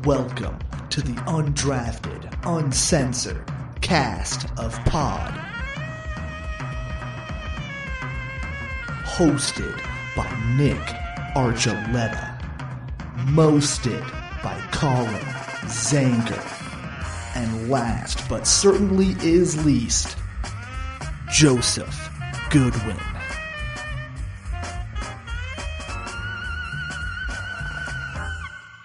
Welcome to the Undrafted, Uncensored cast of Pod. Hosted by Nick Archuleta. Mosted by Colin Zanker. And last but certainly is least, Joseph Goodwin.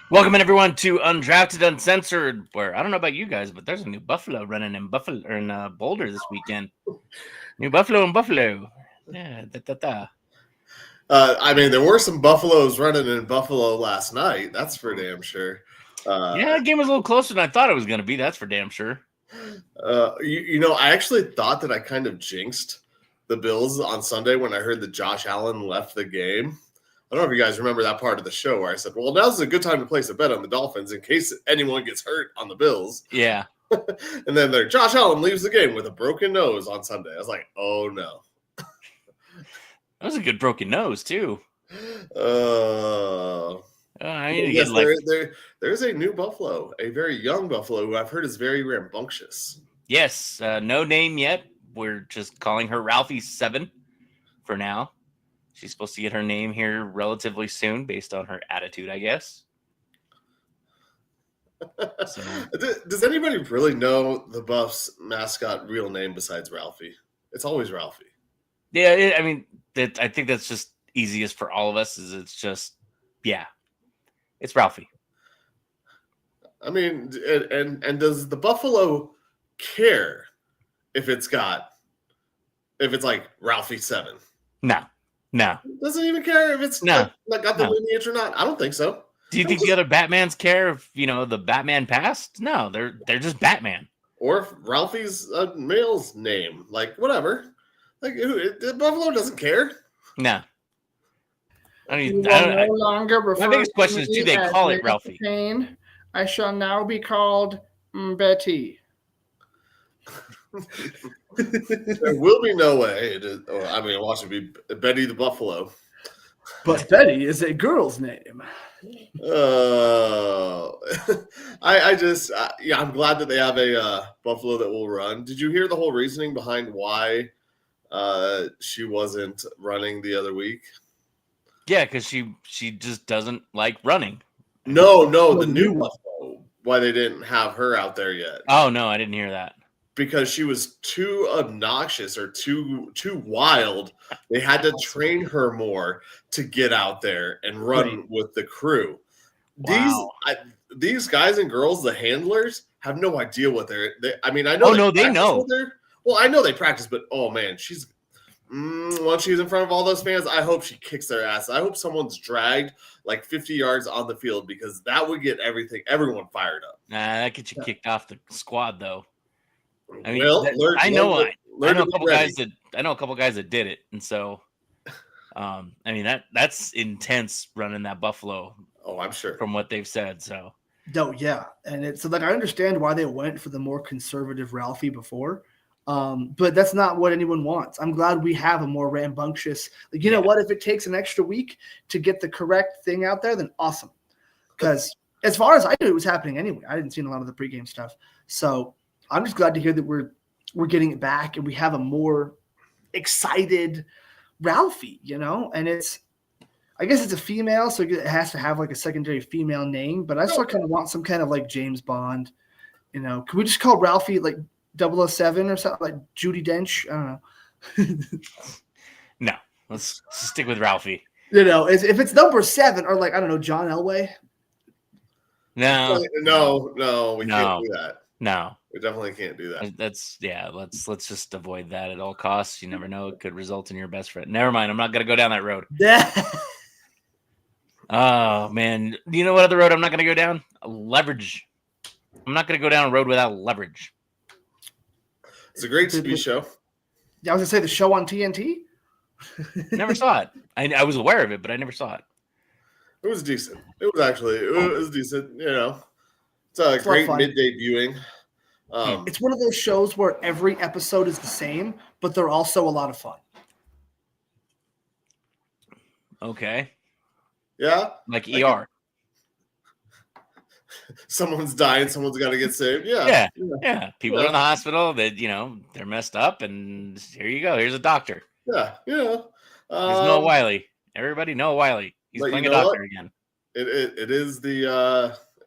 Welcome in everyone to Undrafted Uncensored, where I don't know about you guys, but there's a new buffalo running in Boulder this weekend. New buffalo in Buffalo. Yeah, I mean, there were some buffaloes running in Buffalo last night. That's for damn sure. Yeah, the game was a little closer than I thought it was going to be. That's for damn sure. I actually thought that I kind of jinxed the Bills on Sunday when I heard that Josh Allen left the game. I don't know if you guys remember that part of the show where I said, well, now's a good time to place a bet on the Dolphins in case anyone gets hurt on the Bills. Yeah. And then Josh Allen leaves the game with a broken nose on Sunday. I was like, oh, no. That was a good broken nose, too. There's a new buffalo, a very young buffalo who I've heard is very rambunctious. Yes. No name yet. We're just calling her Ralphie 7 for now. She's supposed to get her name here relatively soon based on her attitude, I guess. So. Does anybody really know the Buffs mascot real name besides Ralphie? It's always Ralphie. Yeah, I think that's just easiest for all of us. It's Ralphie. I mean, and does the Buffalo care if it's like Ralphie 7? No. Doesn't even care if it's got the lineage or not. I don't think so. Do you think the other Batmans care if the Batman passed? No, they're just Batman. Or if Ralphie's a male's name, like whatever. Like Buffalo doesn't care. No. My biggest question is, do they call it Ralphie? I shall now be called Betty. There will be no way. Watch it be Betty the Buffalo. But Betty is a girl's name. I'm glad that they have a buffalo that will run. Did you hear the whole reasoning behind why she wasn't running the other week? Yeah, because she just doesn't like running. No, the new buffalo. Why they didn't have her out there yet? Oh no, I didn't hear that. Because she was too obnoxious or too wild. They had to train her more to get out there and run with the crew. Wow. These guys and girls, the handlers, have no idea what I know. Oh no, they know. Well, I know they practice, but oh man, once she's in front of all those fans, I hope she kicks their ass. I hope someone's dragged like 50 yards on the field because that would get everyone fired up. Nah, that gets you kicked off the squad though. I mean, I know a couple guys that did it, and so, that's intense running that buffalo. Oh, I'm sure from what they've said. So, yeah, and I understand why they went for the more conservative Ralphie before, but that's not what anyone wants. I'm glad we have a more rambunctious. Know what? If it takes an extra week to get the correct thing out there, then awesome. Because as far as I knew, it was happening anyway. I didn't see a lot of the pregame stuff, so. I'm just glad to hear that we're getting it back and we have a more excited Ralphie, and I guess it's a female, so it has to have like a secondary female name, but I still kind of want some kind of like James Bond, Can we just call Ralphie like 007 or something like Judi Dench? I don't know. No, let's stick with Ralphie. If it's number 7 or like, I don't know, John Elway. No, we can't do that. No. We definitely can't do that. Let's just avoid that at all costs. You never know. It could result in your best friend. Never mind. I'm not going to go down that road. Oh, man. You know what other road I'm not going to go down? Leverage. I'm not going to go down a road without leverage. It's a great TV show. Yeah, I was going to say the show on TNT. Never saw it. I was aware of it, but I never saw it. It was decent. It was decent. It's a great midday viewing. It's one of those shows where every episode is the same, but they're also a lot of fun. Okay. Yeah. Like ER. someone's dying, someone's got to get saved. Yeah. People are in the hospital. That they're messed up, and here you go. Here's a doctor. Yeah. Here's Noah Wiley. Everybody, Noah Wiley. He's playing a doctor again. It is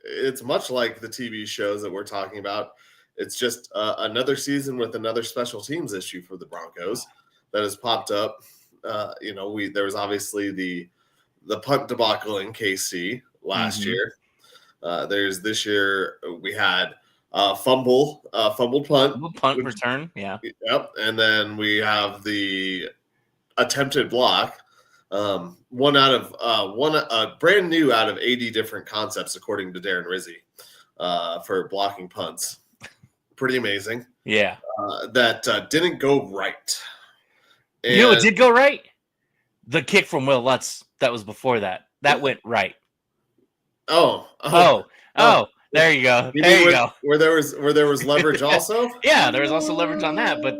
it's much like the TV shows that we're talking about. It's just another season with another special teams issue for the Broncos that has popped up. There was obviously the punt debacle in KC last year. There's this year we had fumbled punt return. Yeah. Yep. And then we have the attempted block. One brand new out of 80 different concepts, according to Darren Rizzi, for blocking punts. Pretty amazing. Yeah. That didn't go right. And it did go right. The kick from Will Lutz that was before that went right. Oh, there you go. There you go. Where there was leverage also. Yeah, there was also leverage on that, but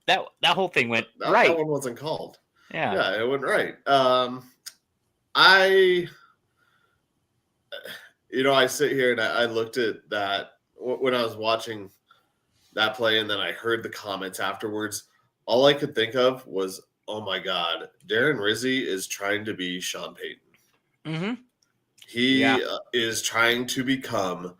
that whole thing went right. That one wasn't called. Yeah, it went right. I sit here and I looked at that when I was watching that play, and then I heard the comments afterwards. All I could think of was, oh my God, Darren Rizzi is trying to be Sean Payton. Mm-hmm. He is trying to become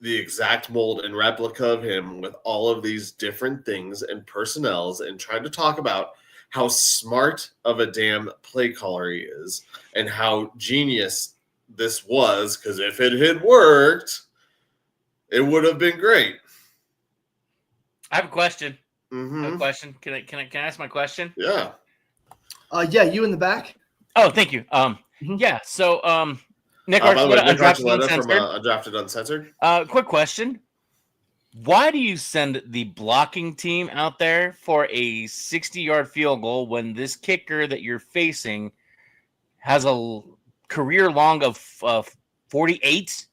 the exact mold and replica of him with all of these different things and personnels, and trying to talk about how smart of a damn play caller he is and how genius this was, because if it had worked, it would have been great. I have a question. Mm-hmm. I have a question. Can I ask my question? Yeah. You in the back. Oh, thank you. Yeah. So, Nick Archuleta, Undrafted Uncensored. Quick question. Why do you send the blocking team out there for a 60-yard field goal when this kicker that you're facing has a career long of 48?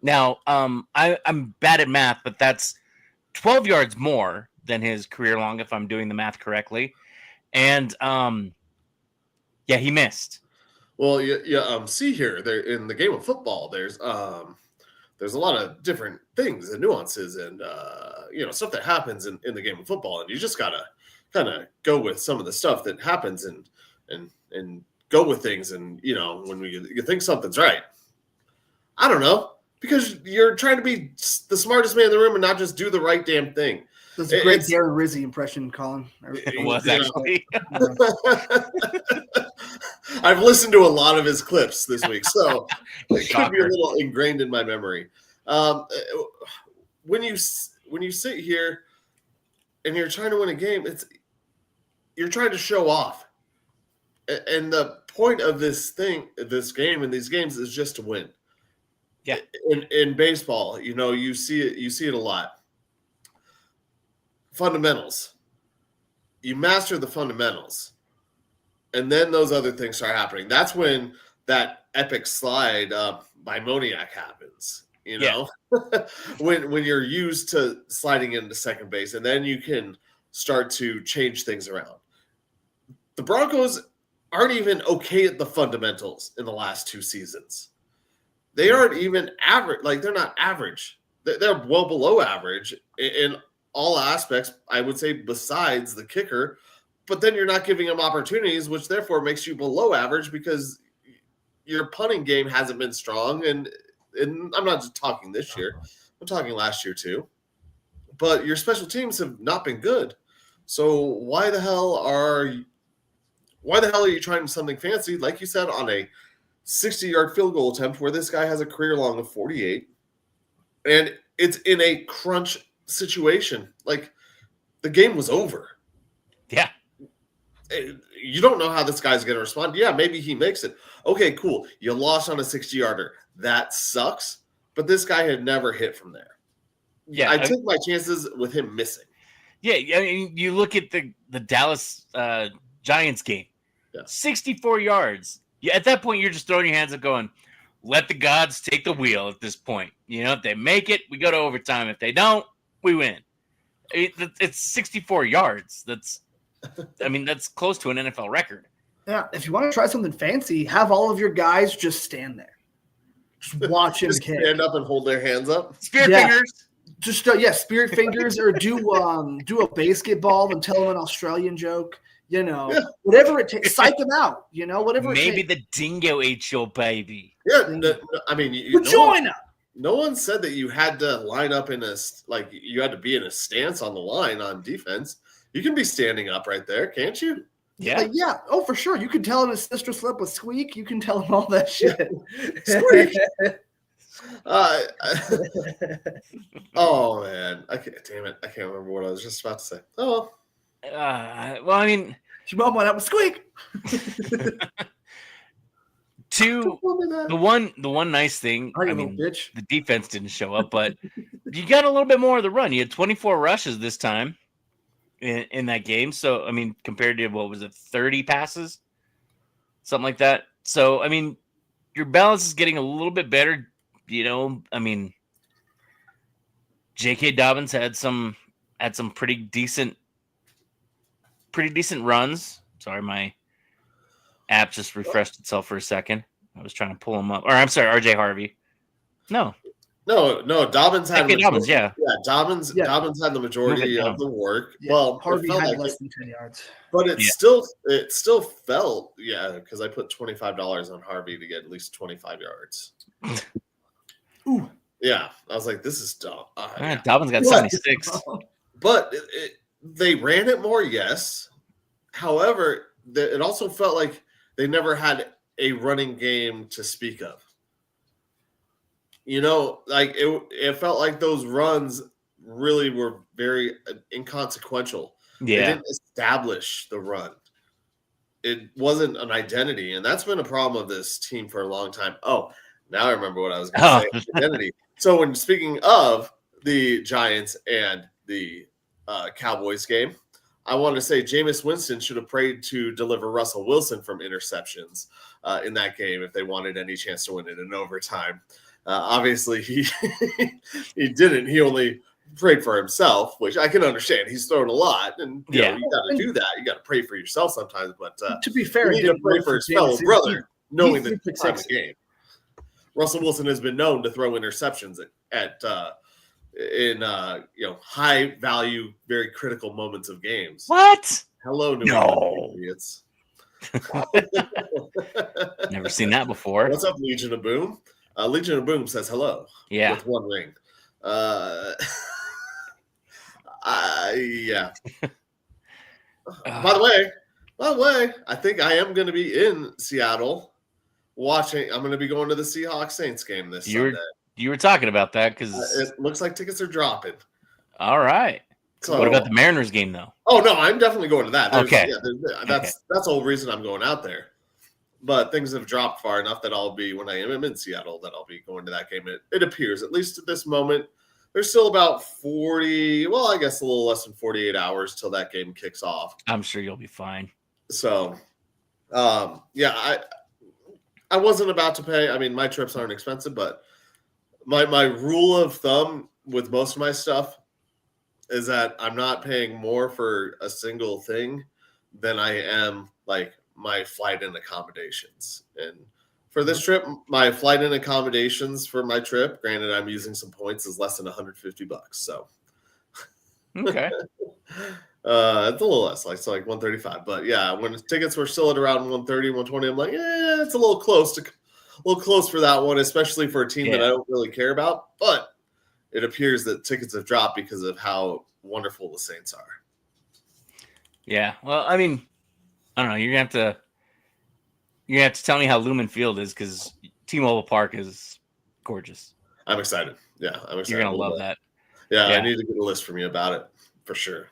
Now, I'm bad at math, but that's 12 yards more than his career long, if I'm doing the math correctly. And he missed. Well, see here, there in the game of football, there's a lot of different things and nuances and stuff that happens in the game of football, and you just gotta kind of go with some of the stuff that happens and go with things. And when you think something's right, I don't know, because you're trying to be the smartest man in the room and not just do the right damn thing. That's a great Darren Rizzi impression, Colin. It was actually. I've listened to a lot of his clips this week, so it could be a little ingrained in my memory. When you sit here and you're trying to win a game, you're trying to show off, and the point of this game and these games is just to win. Yeah. In baseball, you see it a lot. Fundamentals. You master the fundamentals, and then those other things start happening. That's when that epic slide by Moniak happens. When you're used to sliding into second base, and then you can start to change things around. The Broncos aren't even okay at the fundamentals in the last 2 seasons. They aren't even average. Like, they're not average. They're well below average in all aspects, I would say, besides the kicker. But then you're not giving them opportunities, which therefore makes you below average because your punting game hasn't been strong. And I'm not just talking this year. I'm talking last year too. But your special teams have not been good. So why the hell are you trying something fancy, like you said, on a 60-yard field goal attempt where this guy has a career long of 48, and it's in a crunch situation? Like, the game was over. Yeah. You don't know how this guy's going to respond. Yeah, maybe he makes it. Okay, cool. You lost on a 60-yarder. That sucks. But this guy had never hit from there. Yeah, I took my chances with him missing. Yeah, I mean, you look at the Dallas Giants game. Yeah. 64 yards. Yeah, at that point, you're just throwing your hands up going, let the gods take the wheel at this point. If they make it, we go to overtime. If they don't, we win. It's 64 yards. That's close to an NFL record. Yeah, if you want to try something fancy, have all of your guys just stand there. Just watch him Just kick. stand up and hold their hands up. Spirit Yeah. fingers. Just spirit fingers, or do a basketball and tell him an Australian joke. Whatever it takes. Psych him out. Whatever. Maybe it takes. the dingo ate your baby. Yeah, I mean, Vagina. no one said that you had to line up you had to be in a stance on the line on defense. You can be standing up right there, can't you? Yeah. Yeah. Oh, for sure. You can tell him his sister slept with Squeak. You can tell him all that shit. Squeak. Oh man, damn it! I can't remember what I was just about to say. Oh, well, I mean, your mom went out with Squeak. the one nice thing, I mean, bitch. the defense didn't show up, but you got a little bit more of the run. You had 24 rushes this time in that game. So, I mean, compared to, what was it, 30 passes? Something like that. So, I mean, your balance is getting a little bit better. I mean, J.K. Dobbins had some pretty decent runs. Sorry, my app just refreshed itself for a second. I was trying to pull him up. Or I'm sorry, R.J. Harvey. No, Dobbins had Dobbins, Dobbins had the majority of the work. Yeah, well, Harvey had less than 10 yards, but it still felt because I put $25 on Harvey to get at least 25 yards. Ooh. Yeah, I was like, this is dumb. Dobbins got 76. But they ran it more, yes. However, it also felt like they never had a running game to speak of. It felt like those runs really were very inconsequential. Yeah. They didn't establish the run. It wasn't an identity, and that's been a problem of this team for a long time. Oh, now I remember what I was going to say. Identity. So when speaking of the Giants and the Cowboys game, I want to say Jameis Winston should have prayed to deliver Russell Wilson from interceptions in that game if they wanted any chance to win it in overtime. Obviously, he didn't. He only prayed for himself, which I can understand. He's thrown a lot, and you got to do that. You got to pray for yourself sometimes. But to be fair, you need to pray for his fellow brother, knowing the time of game. Russell Wilson has been known to throw interceptions in high value, very critical moments of games. What? Hello, New England Patriots. Never seen that before. What's up, Legion of Boom? Legion of Boom says hello. Yeah. With one ring. Yeah. By the way, I think I am going to be in Seattle watching. I'm going to be going to the Seahawks Saints game this Sunday. You were talking about that because it looks like tickets are dropping. All right. So, what about the Mariners game, though? Oh no, I'm definitely going to that. That's the whole reason I'm going out there. But things have dropped far enough that I'll be, when I am in Seattle, that I'll be going to that game. It appears, at least at this moment, there's still about a little less than 48 hours till that game kicks off. I'm sure you'll be fine. So, I wasn't about to pay. I mean, my trips aren't expensive, but my rule of thumb with most of my stuff is that I'm not paying more for a single thing than I am like my flight and accommodations. And for this trip, my flight and accommodations for my trip, granted I'm using some points, is less than $150. So okay. It's a little less, like 135. But yeah, when tickets were still at around 130, 120, I'm like, it's a little close for that one, especially for a team that I don't really care about. But it appears that tickets have dropped because of how wonderful the Saints are. Yeah. Well, I mean, I don't know. You're gonna have to tell me how Lumen Field is, because T-Mobile Park is gorgeous. I'm excited. Yeah, I'm excited. You're gonna love that. Yeah, I need to get a list from you about it for sure.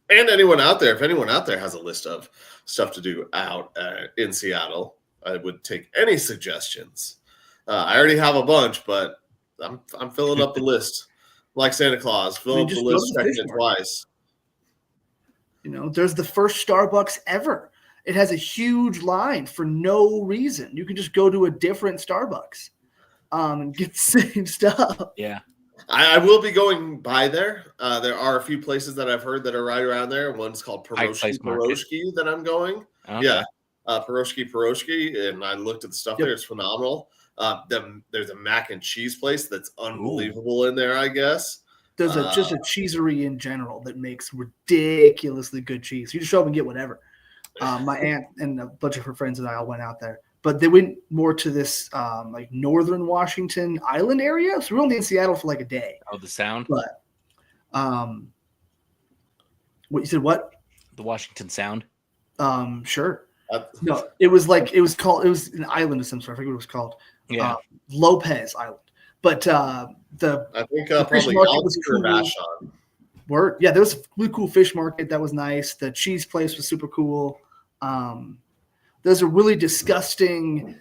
And anyone out there, if anyone out there has a list of stuff to do out in Seattle, I would take any suggestions. I already have a bunch, but I'm filling up the list like Santa Claus, filling up the list, checking it twice. There's the first Starbucks ever. It has a huge line for no reason. You can just go to a different Starbucks and get the same stuff. Yeah. I will be going by there. There are a few places that I've heard that are right around there. One's called Piroshki that I'm going. Okay. Yeah. Piroshki. And I looked at the stuff there. It's phenomenal. There's a mac and cheese place that's unbelievable in there, I guess. There's just a cheesery in general that makes ridiculously good cheese. You just show up and get whatever. My aunt and a bunch of her friends and I all went out there. But they went more to this like northern Washington Island area. So we're only in Seattle for like a day. Oh, the Sound? But what you said? What? The Washington Sound? Sure. No, it was an island of some sort. I forget what it was called. Yeah. Lopez Island. But I think the fish probably market was Alger cool. Vashon. Word. Yeah, there was a really cool fish market that was nice. The cheese place was super cool. There's a really disgusting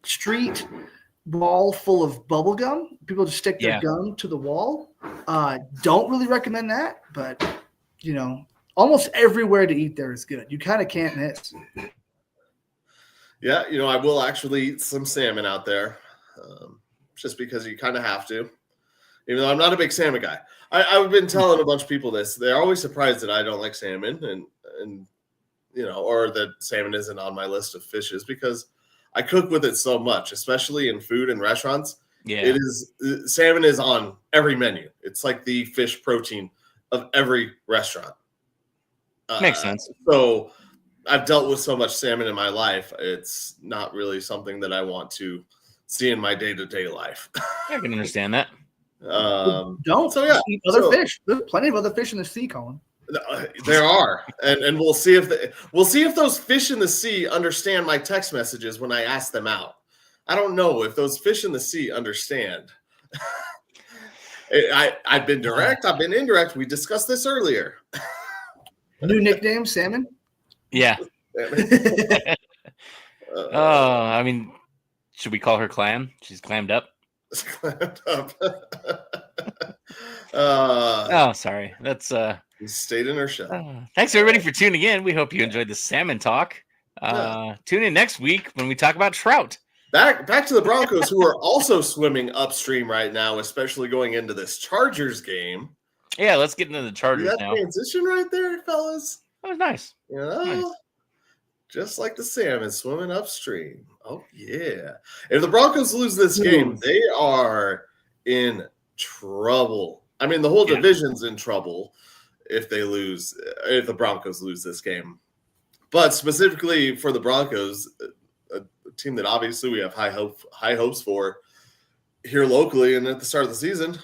street wall full of bubble gum. People just stick their gum to the wall. Don't really recommend that, but almost everywhere to eat there is good. You kind of can't miss. Yeah, I will actually eat some salmon out there, just because you kind of have to. Even though I'm not a big salmon guy, I've been telling a bunch of people this. They're always surprised that I don't like salmon, and or that salmon isn't on my list of fishes because I cook with it so much, especially in food and restaurants. Yeah, salmon is on every menu. It's like the fish protein of every restaurant. Makes sense. So I've dealt with so much salmon in my life. It's not really something that I want to see in my day-to-day life. I can understand that. Eat other fish. There's plenty of other fish in the sea, Colin. There are, and we'll see if those fish in the sea understand my text messages when I ask them out. I don't know if those fish in the sea understand. I've been direct. I've been indirect. We discussed this earlier. New nickname, Salmon? Yeah. I mean, should we call her Clam? She's clammed up. Clammed up. Sorry. That's stayed in her shell. Thanks everybody for tuning in. We hope you enjoyed the salmon talk. Tune in next week when we talk about trout. Back to the Broncos, who are also swimming upstream right now, especially going into this Chargers game. Yeah, let's get into the Chargers now. Transition right there, fellas. That was nice. Nice. Just like the salmon swimming upstream. Oh, yeah. If the Broncos lose this game, they are in trouble. I mean, the whole division's in trouble if the Broncos lose this game. But specifically for the Broncos, a team that obviously we have high hopes for here locally and at the start of the season,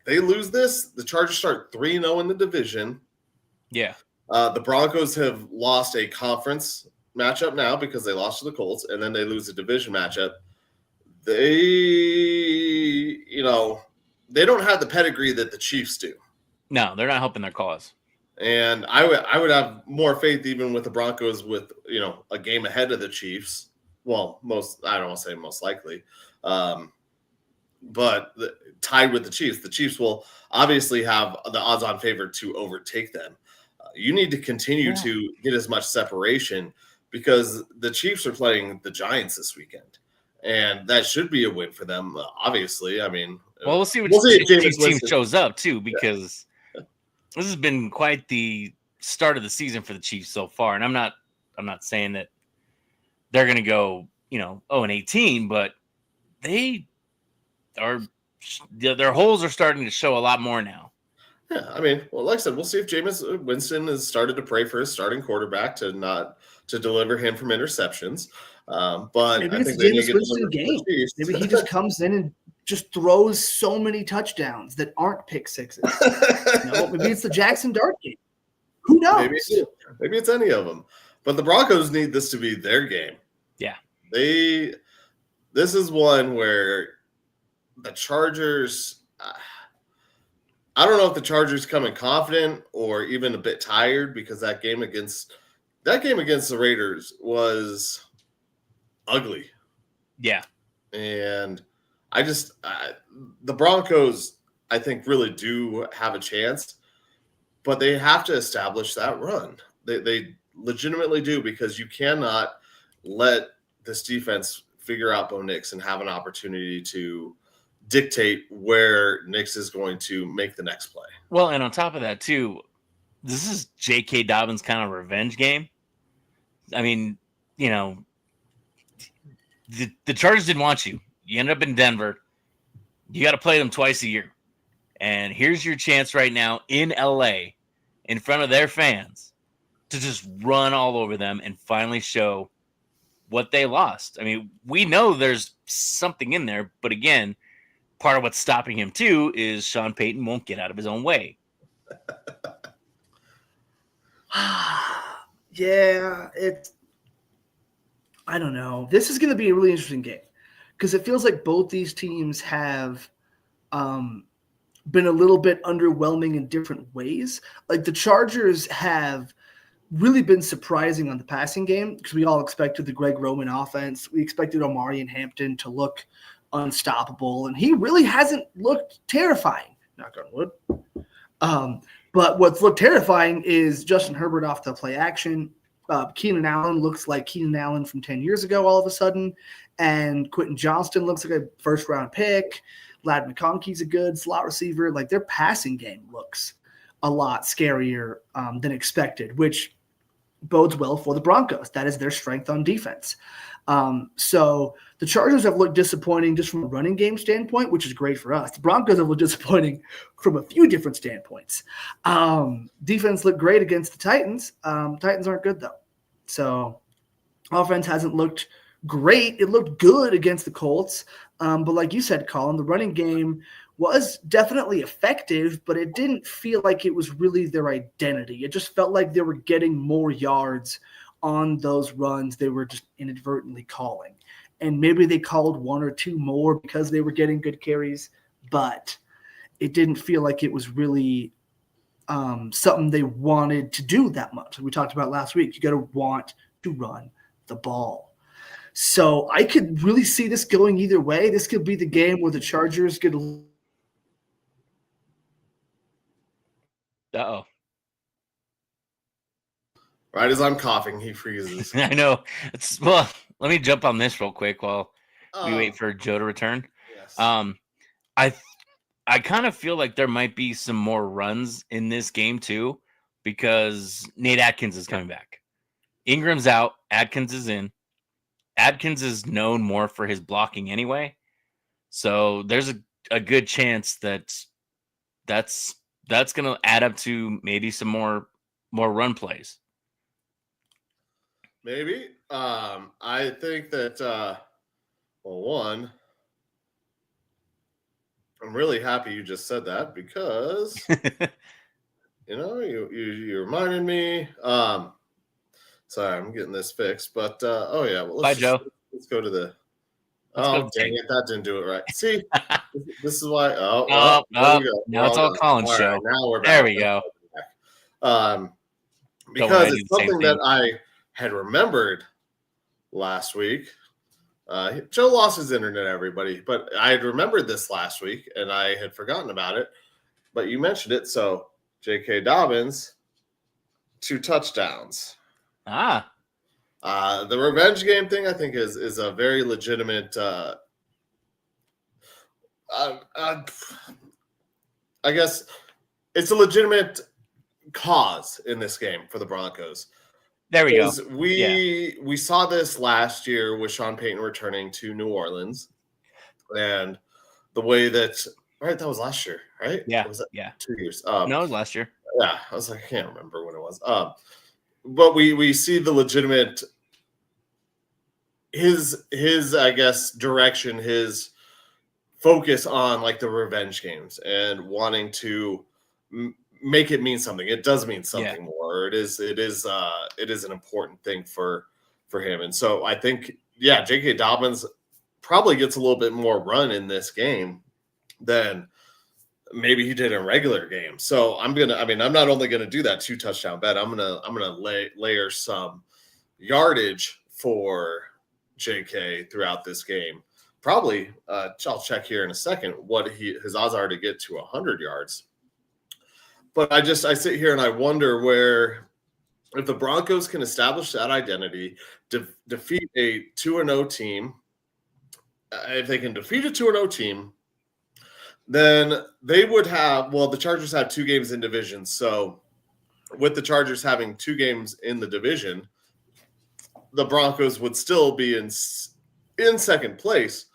they lose this, the Chargers start 3-0 in the division. Yeah. The Broncos have lost a conference matchup now because they lost to the Colts, and then they lose a division matchup. They don't have the pedigree that the Chiefs do. No, they're not helping their cause. And I would have more faith even with the Broncos with, a game ahead of the Chiefs. Well, I don't want to say most likely. But tied with the Chiefs. The Chiefs will obviously have the odds-on favorite to overtake them. You need to continue to get as much separation because the Chiefs are playing the Giants this weekend, and that should be a win for them. Obviously, I mean, we'll see if Chiefs team shows up too, because this has been quite the start of the season for the Chiefs so far. And I'm not saying that they're going to go 0-18, but they are. Their holes are starting to show a lot more now. Yeah, I mean, well, like I said, we'll see if Jameis Winston has started to pray for his starting quarterback to deliver him from interceptions. But maybe I it's think Jameis Winston game. Maybe he just comes in and just throws so many touchdowns that aren't pick sixes. Maybe it's the Jackson Dart game. Who knows? Maybe it's any of them. But the Broncos need this to be their game. Yeah, this is one where the Chargers. I don't know if the Chargers come in confident or even a bit tired because that game against the Raiders was ugly. Yeah. And the Broncos, I think, really do have a chance, but they have to establish that run. They legitimately do, because you cannot let this defense figure out Bo Nix and have an opportunity to dictate where Nix is going to make the next play. Well, and on top of that, too, this is J.K. Dobbins' kind of revenge game. I mean, the Chargers didn't want you. You ended up in Denver. You got to play them twice a year. And here's your chance right now in LA in front of their fans to just run all over them and finally show what they lost. I mean, we know there's something in there, but again, part of what's stopping him too is Sean Payton won't get out of his own way. Yeah, I don't know. This is going to be a really interesting game because it feels like both these teams have been a little bit underwhelming in different ways. Like the Chargers have really been surprising on the passing game because we all expected the Greg Roman offense. We expected Omari and Hampton to look unstoppable, and he really hasn't looked terrifying. Knock on wood. But what's looked terrifying is Justin Herbert off the play action. Keenan Allen looks like Keenan Allen from 10 years ago all of a sudden, and Quentin Johnston looks like a first-round pick. Ladd McConkey's a good slot receiver. Like their passing game looks a lot scarier than expected, which bodes well for the Broncos. That is their strength on defense. So the Chargers have looked disappointing just from a running game standpoint, which is great for us. The Broncos have looked disappointing from a few different standpoints. Defense looked great against the Titans. Titans aren't good though. So offense hasn't looked great. It looked good against the Colts. But like you said, Colin, the running game was definitely effective, but it didn't feel like it was really their identity. It just felt like they were getting more yards on those runs they were just inadvertently calling. And maybe they called one or two more because they were getting good carries, but it didn't feel like it was really something they wanted to do that much. We talked about last week. You got to want to run the ball. So I could really see this going either way. This could be the game where the Chargers get a Uh-oh. Right as I'm coughing, he freezes. I know. Well, let me jump on this real quick while we wait for Joe to return. Yes. I kind of feel like there might be some more runs in this game too, because Nate Atkins is coming back. Ingram's out. Atkins is in. Atkins is known more for his blocking anyway. So there's a good chance that's going to add up to maybe some more run plays. Maybe. I think that, well, one, I'm really happy you just said that because, you reminded me. Sorry, I'm getting this fixed. But, well, Bye, Joe. Let's go to the – Let's oh, go dang it. That didn't do it right. See, this is why – no, there we go. now it's all Colin's show. Right, now we're back. There we go. Because it's something that I had remembered last week. Joe lost his internet, everybody, but I had remembered this last week and I had forgotten about it. But you mentioned it, so J.K. Dobbins, 2 touchdowns. The revenge game thing, I think, is a very legitimate. I guess it's a legitimate cause in this game for the Broncos. There we go. We saw this last year with Sean Payton returning to New Orleans, and the way that that was last year, right? Yeah, was that 2 years? No, it was last year. Yeah, I was like, I can't remember when it was. But we see the legitimate his I guess direction, his focus on like the revenge games and wanting to make it mean something. It does mean something more. It is an important thing for him. And so I think, J.K. Dobbins probably gets a little bit more run in this game than maybe he did in regular games. So I'm not only gonna do that 2 touchdown bet. I'm gonna layer some yardage for JK throughout this game. Probably I'll check here in a second what his odds are to get to 100 yards. But I sit here and I wonder where, if the Broncos can establish that identity, defeat a 2-0 team, if they can defeat a 2-0 team, then they would have, the Chargers have 2 games in division. So with the Chargers having 2 games in the division, the Broncos would still be in in second place.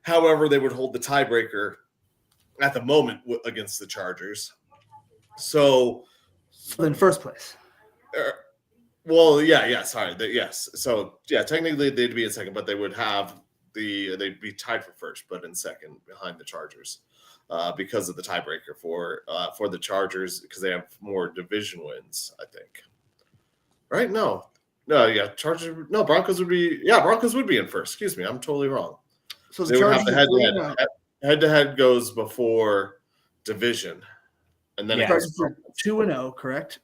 However, they would hold the tiebreaker at the moment against the Chargers. So in first place. Well, yeah, sorry. Yes. So, yeah, technically they'd be in second, but they would have they'd be tied for first, but in second behind the Chargers because of the tiebreaker for the Chargers because they have more division wins, I think. Right? No, yeah, Chargers. No, Broncos would be in first. Excuse me, I'm totally wrong. So they would have the head-to-head. Head-to-head goes before division, and then it goes 2-0, correct?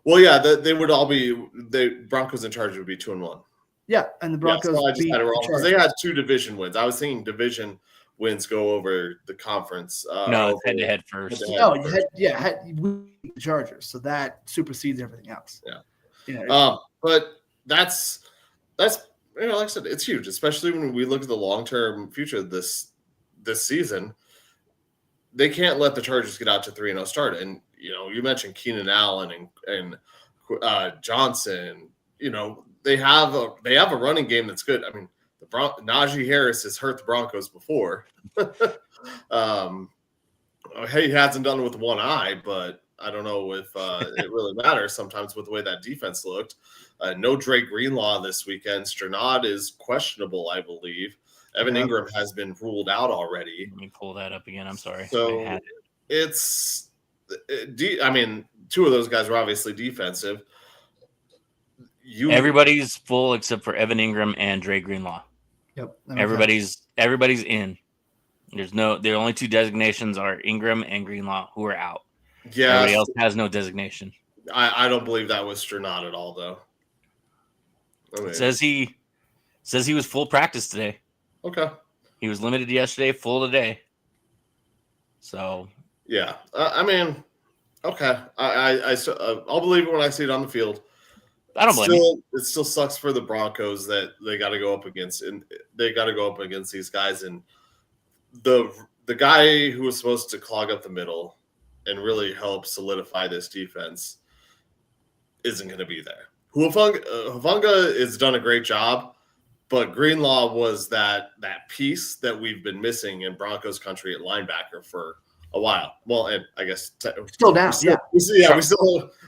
Well, yeah, they would all be the Broncos in charge would be 2-1. Yeah, and the Broncos. So I just had it wrong because they had 2 division wins. I was thinking division wins go over the conference. No, head to head first. No, the Chargers, so that supersedes everything else. Yeah, but that's like I said, it's huge, especially when we look at the long term future of this season. They can't let the Chargers get out to 3-0 start, and you mentioned Keenan Allen and Johnson. They have a running game that's good. I mean, Najee Harris has hurt the Broncos before. He hasn't done it with one eye, but I don't know if it really matters sometimes with the way that defense looked. No Dre Greenlaw this weekend. Strnad is questionable, I believe. Evan Ingram has been ruled out already. Let me pull that up again. I'm sorry. So it's, I mean, 2 of those guys are obviously defensive. Everybody's full except for Evan Ingram and Dre Greenlaw. Yep. Everybody's in. The only 2 designations are Ingram and Greenlaw who are out. Yeah. Everybody else has no designation. I don't believe that was Strnad at all, though. It says he was full practice today. Okay. He was limited yesterday, full today. So. Yeah. I mean, okay. I'll believe it when I see it on the field. I don't blame you. It still sucks for the Broncos that they got to go up against, these guys, and the guy who was supposed to clog up the middle and really help solidify this defense isn't going to be there. Hufanga has done a great job, but Greenlaw was that piece that we've been missing in Broncos country at linebacker for a while. Well, and I guess still down.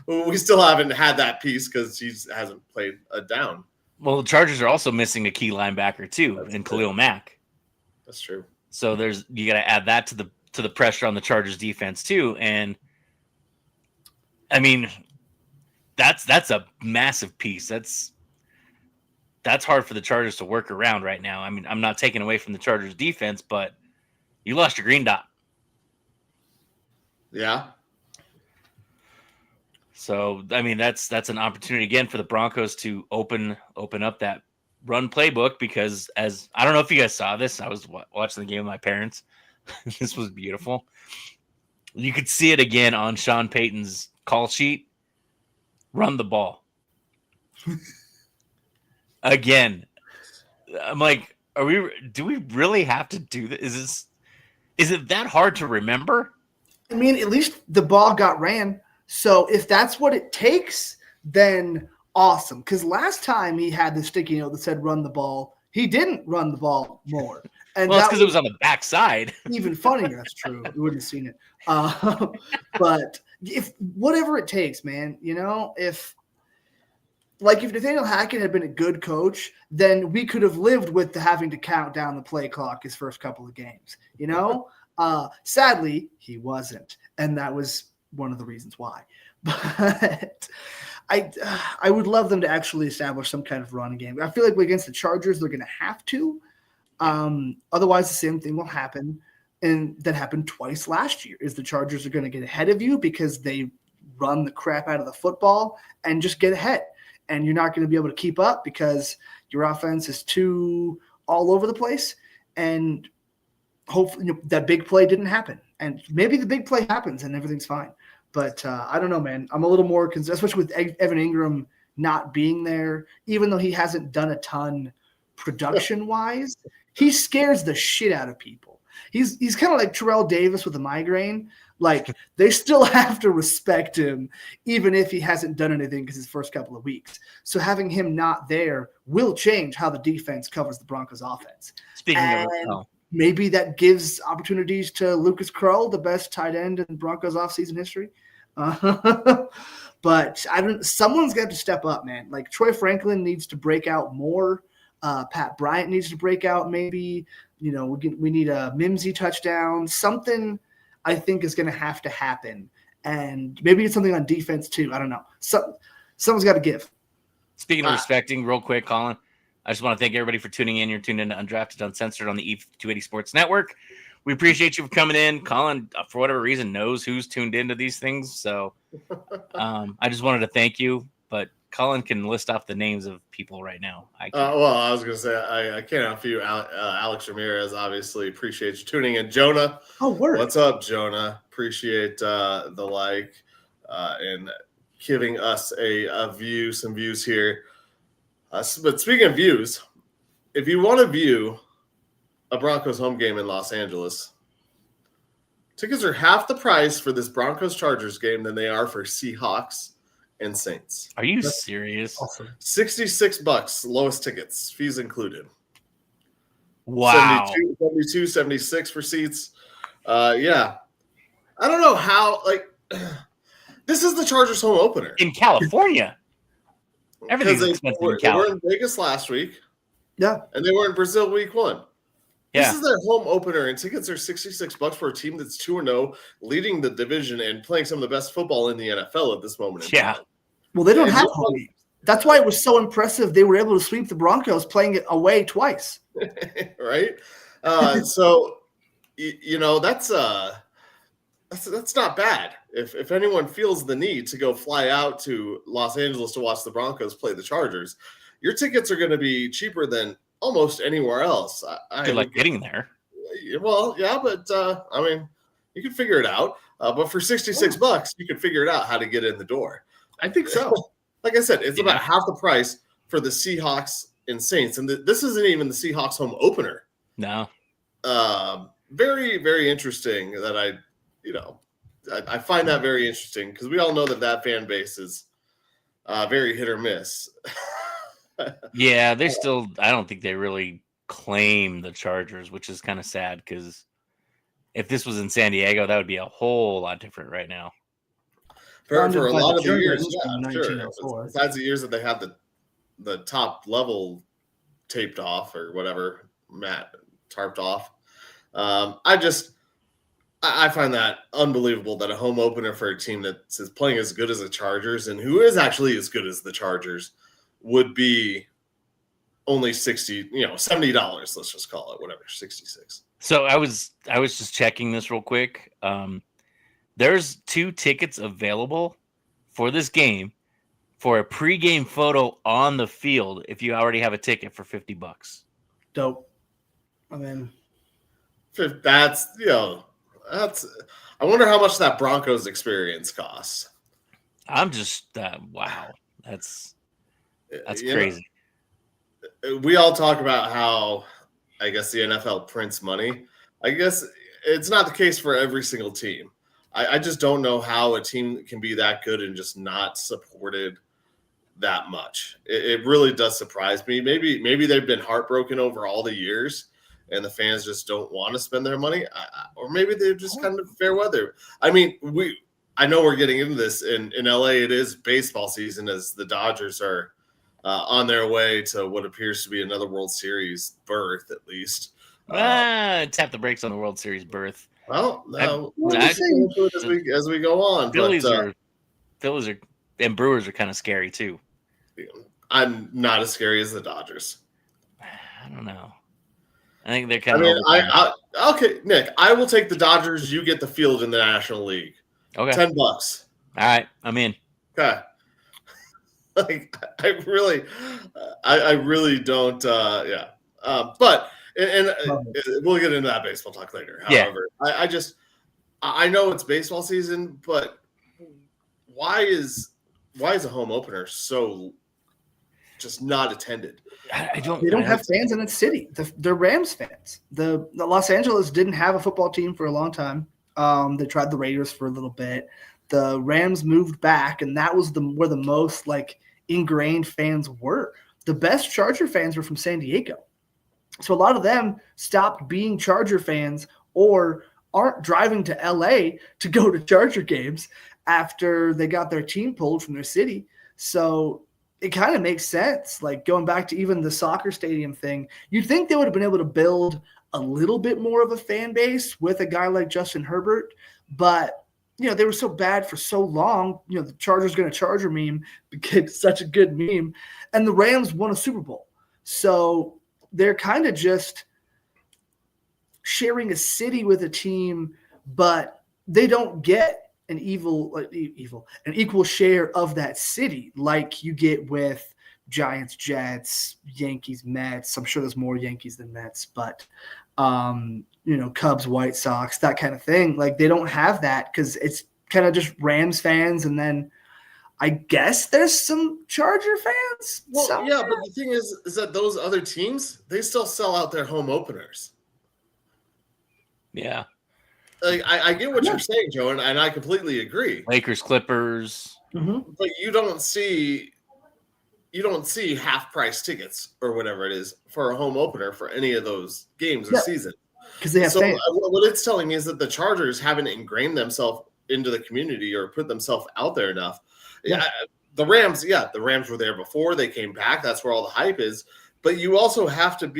We still haven't had that piece because he hasn't played a down. Well, the Chargers are also missing a key linebacker too, in Khalil Mack. That's true. So you got to add that to the pressure on the Chargers defense too, and I mean that's a massive piece. That's hard for the Chargers to work around right now. I mean, I'm not taking away from the Chargers defense, but you lost your green dot. Yeah. So, I mean, that's an opportunity again for the Broncos to open up that run playbook because as I don't know if you guys saw this, I was watching the game with my parents. This was beautiful. You could see it again on Sean Payton's call sheet. Run the ball. Again. I'm like, do we really have to do this? Is it that hard to remember? I mean, at least the ball got ran. So if that's what it takes, then awesome. Because last time he had the sticky note that said run the ball, he didn't run the ball more. And well, that's because it was on the backside. Even funnier. That's true. You wouldn't have seen it. But if whatever it takes, man, if Nathaniel Hackett had been a good coach, then we could have lived with having to count down the play clock his first couple of games, Sadly, he wasn't. And that was one of the reasons why. But I would love them to actually establish some kind of run game. I feel like against the Chargers, they're going to have to. Otherwise, the same thing will happen. And that happened twice last year is the Chargers are going to get ahead of you because they run the crap out of the football and just get ahead. And you're not going to be able to keep up because your offense is too all over the place. And hopefully that big play didn't happen. And maybe the big play happens and everything's fine. But I don't know, man. I'm a little more concerned, especially with Evan Ingram not being there, even though he hasn't done a ton production wise, he scares the shit out of people. He's kind of like Terrell Davis with a migraine. Like, they still have to respect him, even if he hasn't done anything because his first couple of weeks. So having him not there will change how the defense covers the Broncos offense. Maybe that gives opportunities to Lucas Krull, the best tight end in Broncos offseason history. But someone's got to step up, man. Like, Troy Franklin needs to break out more. Pat Bryant needs to break out maybe. We need a Mimsy touchdown. Something I think is going to have to happen. And maybe it's something on defense too. I don't know. Someone's got to give. Speaking of respecting, real quick, Colin, I just want to thank everybody for tuning in. You're tuned in to Undrafted, Uncensored on the E280 Sports Network. We appreciate you for coming in. Colin, for whatever reason, knows who's tuned into these things. So I just wanted to thank you. But Colin can list off the names of people right now. I was going to say, I can't help you. Alex Ramirez, obviously, appreciate you tuning in. Jonah. Oh, word. What's up, Jonah? Appreciate the like and giving us some views here. But speaking of views, if you want to view a Broncos home game in Los Angeles, tickets are half the price for this Broncos-Chargers game than they are for Seahawks and Saints. Are you serious? Awesome. $66, lowest tickets, fees included. Wow. 72, 76 for seats. Yeah. I don't know how, this is the Chargers home opener. In California. Everything's expensive in California. They were in Vegas last week. Yeah. And they were in Brazil week 1. Yeah. This is their home opener, and tickets are $66 for a team that's 2-0, leading the division and playing some of the best football in the NFL at this moment in time. Well, they don't have home games. That's why it was so impressive. They were able to sweep the Broncos playing it away twice. Right? So, that's not bad. If anyone feels the need to go fly out to Los Angeles to watch the Broncos play the Chargers, your tickets are going to be cheaper than almost anywhere else. Good luck getting there. Well, yeah, but you can figure it out. But for $66, you can figure it out how to get in the door. I think so. Like I said, it's about half the price for the Seahawks and Saints, and this isn't even the Seahawks home opener. No. Very, very interesting that I find that very interesting because we all know that fan base is very hit or miss. Yeah, I don't think they really claim the Chargers, which is kind of sad because if this was in San Diego, that would be a whole lot different right now. For a lot of the years, yeah, sure. Besides the years that they had the top level taped off or whatever, Matt tarped off. I find that unbelievable that a home opener for a team that's playing as good as the Chargers and who is actually as good as the Chargers would be only $70, let's just call it, whatever, 66. So I was just checking this real quick. There's 2 tickets available for this game for a pregame photo on the field if you already have a ticket for $50. Dope. I mean, that's I wonder how much that Broncos experience costs. I'm just wow. That's crazy. We all talk about how I guess the NFL prints money. I guess it's not the case for every single team. I just don't know how a team can be that good and just not supported that much. It really does surprise me. Maybe they've been heartbroken over all the years and the fans just don't want to spend their money. Or maybe they're just kind of fair weather. I mean, I know we're getting into this. In LA, it is baseball season as the Dodgers are on their way to what appears to be another World Series berth, at least. Tap the brakes on the World Series berth. Well, as we go on. Phillies are and Brewers are kind of scary too. I'm not as scary as the Dodgers. I don't know. I think they're kind of. Okay, Nick. I will take the Dodgers. You get the field in the National League. Okay. $10. All right, I'm in. Okay. I really don't. Yeah. But we'll get into that baseball talk later. However, I know it's baseball season, but why is a home opener so just not attended. I don't. They don't have fans in that city. They're Rams fans. The Los Angeles didn't have a football team for a long time. They tried the Raiders for a little bit. The Rams moved back, and that was where the most like ingrained fans were. The best Charger fans were from San Diego. So a lot of them stopped being Charger fans or aren't driving to LA to go to Charger games after they got their team pulled from their city. So it kind of makes sense. Like going back to even the soccer stadium thing, you'd think they would have been able to build a little bit more of a fan base with a guy like Justin Herbert, but they were so bad for so long. The Chargers going to Charger meme became such a good meme, and the Rams won a Super Bowl. So they're kind of just sharing a city with a team, but they don't get an equal share of that city like you get with Giants, Jets, Yankees, Mets. I'm sure there's more Yankees than Mets, but Cubs, White Sox, that kind of thing. Like they don't have that because it's kind of just Rams fans, and then I guess there's some Charger fans. Well, yeah, but the thing is that those other teams, they still sell out their home openers. Yeah. Like, I get what you're saying, Joe, and I completely agree. Lakers, Clippers. Mm-hmm. But you don't see half price tickets or whatever it is for a home opener for any of those games or season. Because they have fans. What it's telling me is that the Chargers haven't ingrained themselves into the community or put themselves out there enough. Yeah, the Rams were there before they came back. That's where all the hype is. But you also have to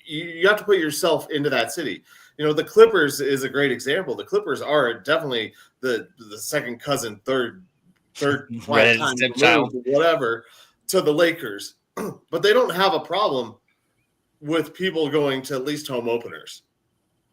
you have to put yourself into that city. The Clippers is a great example. The Clippers are definitely the second cousin, third time removed, whatever, to the Lakers. But they don't have a problem with people going to at least home openers.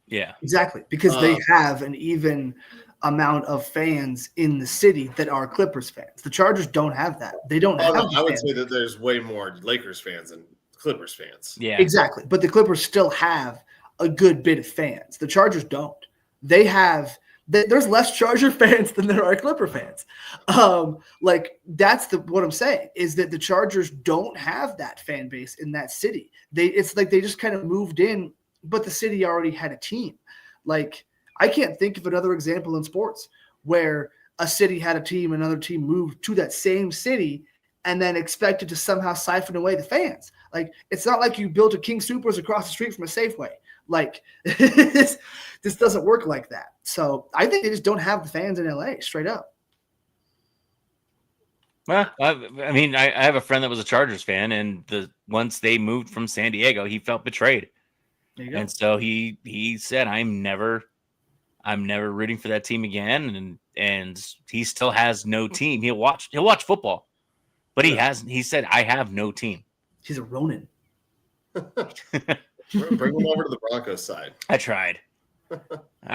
Yeah, exactly, because they have an even amount of fans in the city that are Clippers fans. The Chargers don't have that. They don't have I would say that there's way more Lakers fans than Clippers fans. Yeah, exactly. But the Clippers still have a good bit of fans. The Chargers don't. There's less Charger fans than there are Clipper fans. That's what I'm saying is that the Chargers don't have that fan base in that city. It's like they just kind of moved in, but the city already had a team. Like I can't think of another example in sports where a city had a team, another team moved to that same city and then expected to somehow siphon away the fans. Like it's not like you built a King Soopers across the street from a Safeway. Like this doesn't work like that. So I think they just don't have the fans in LA straight up. Well, I have a friend that was a Chargers fan, and once they moved from San Diego, he felt betrayed. There you go. And so he said, I'm never rooting for that team again. And he still has no team. He'll watch football, but he said, I have no team. He's a Ronin. Bring him over to the Broncos side. I tried.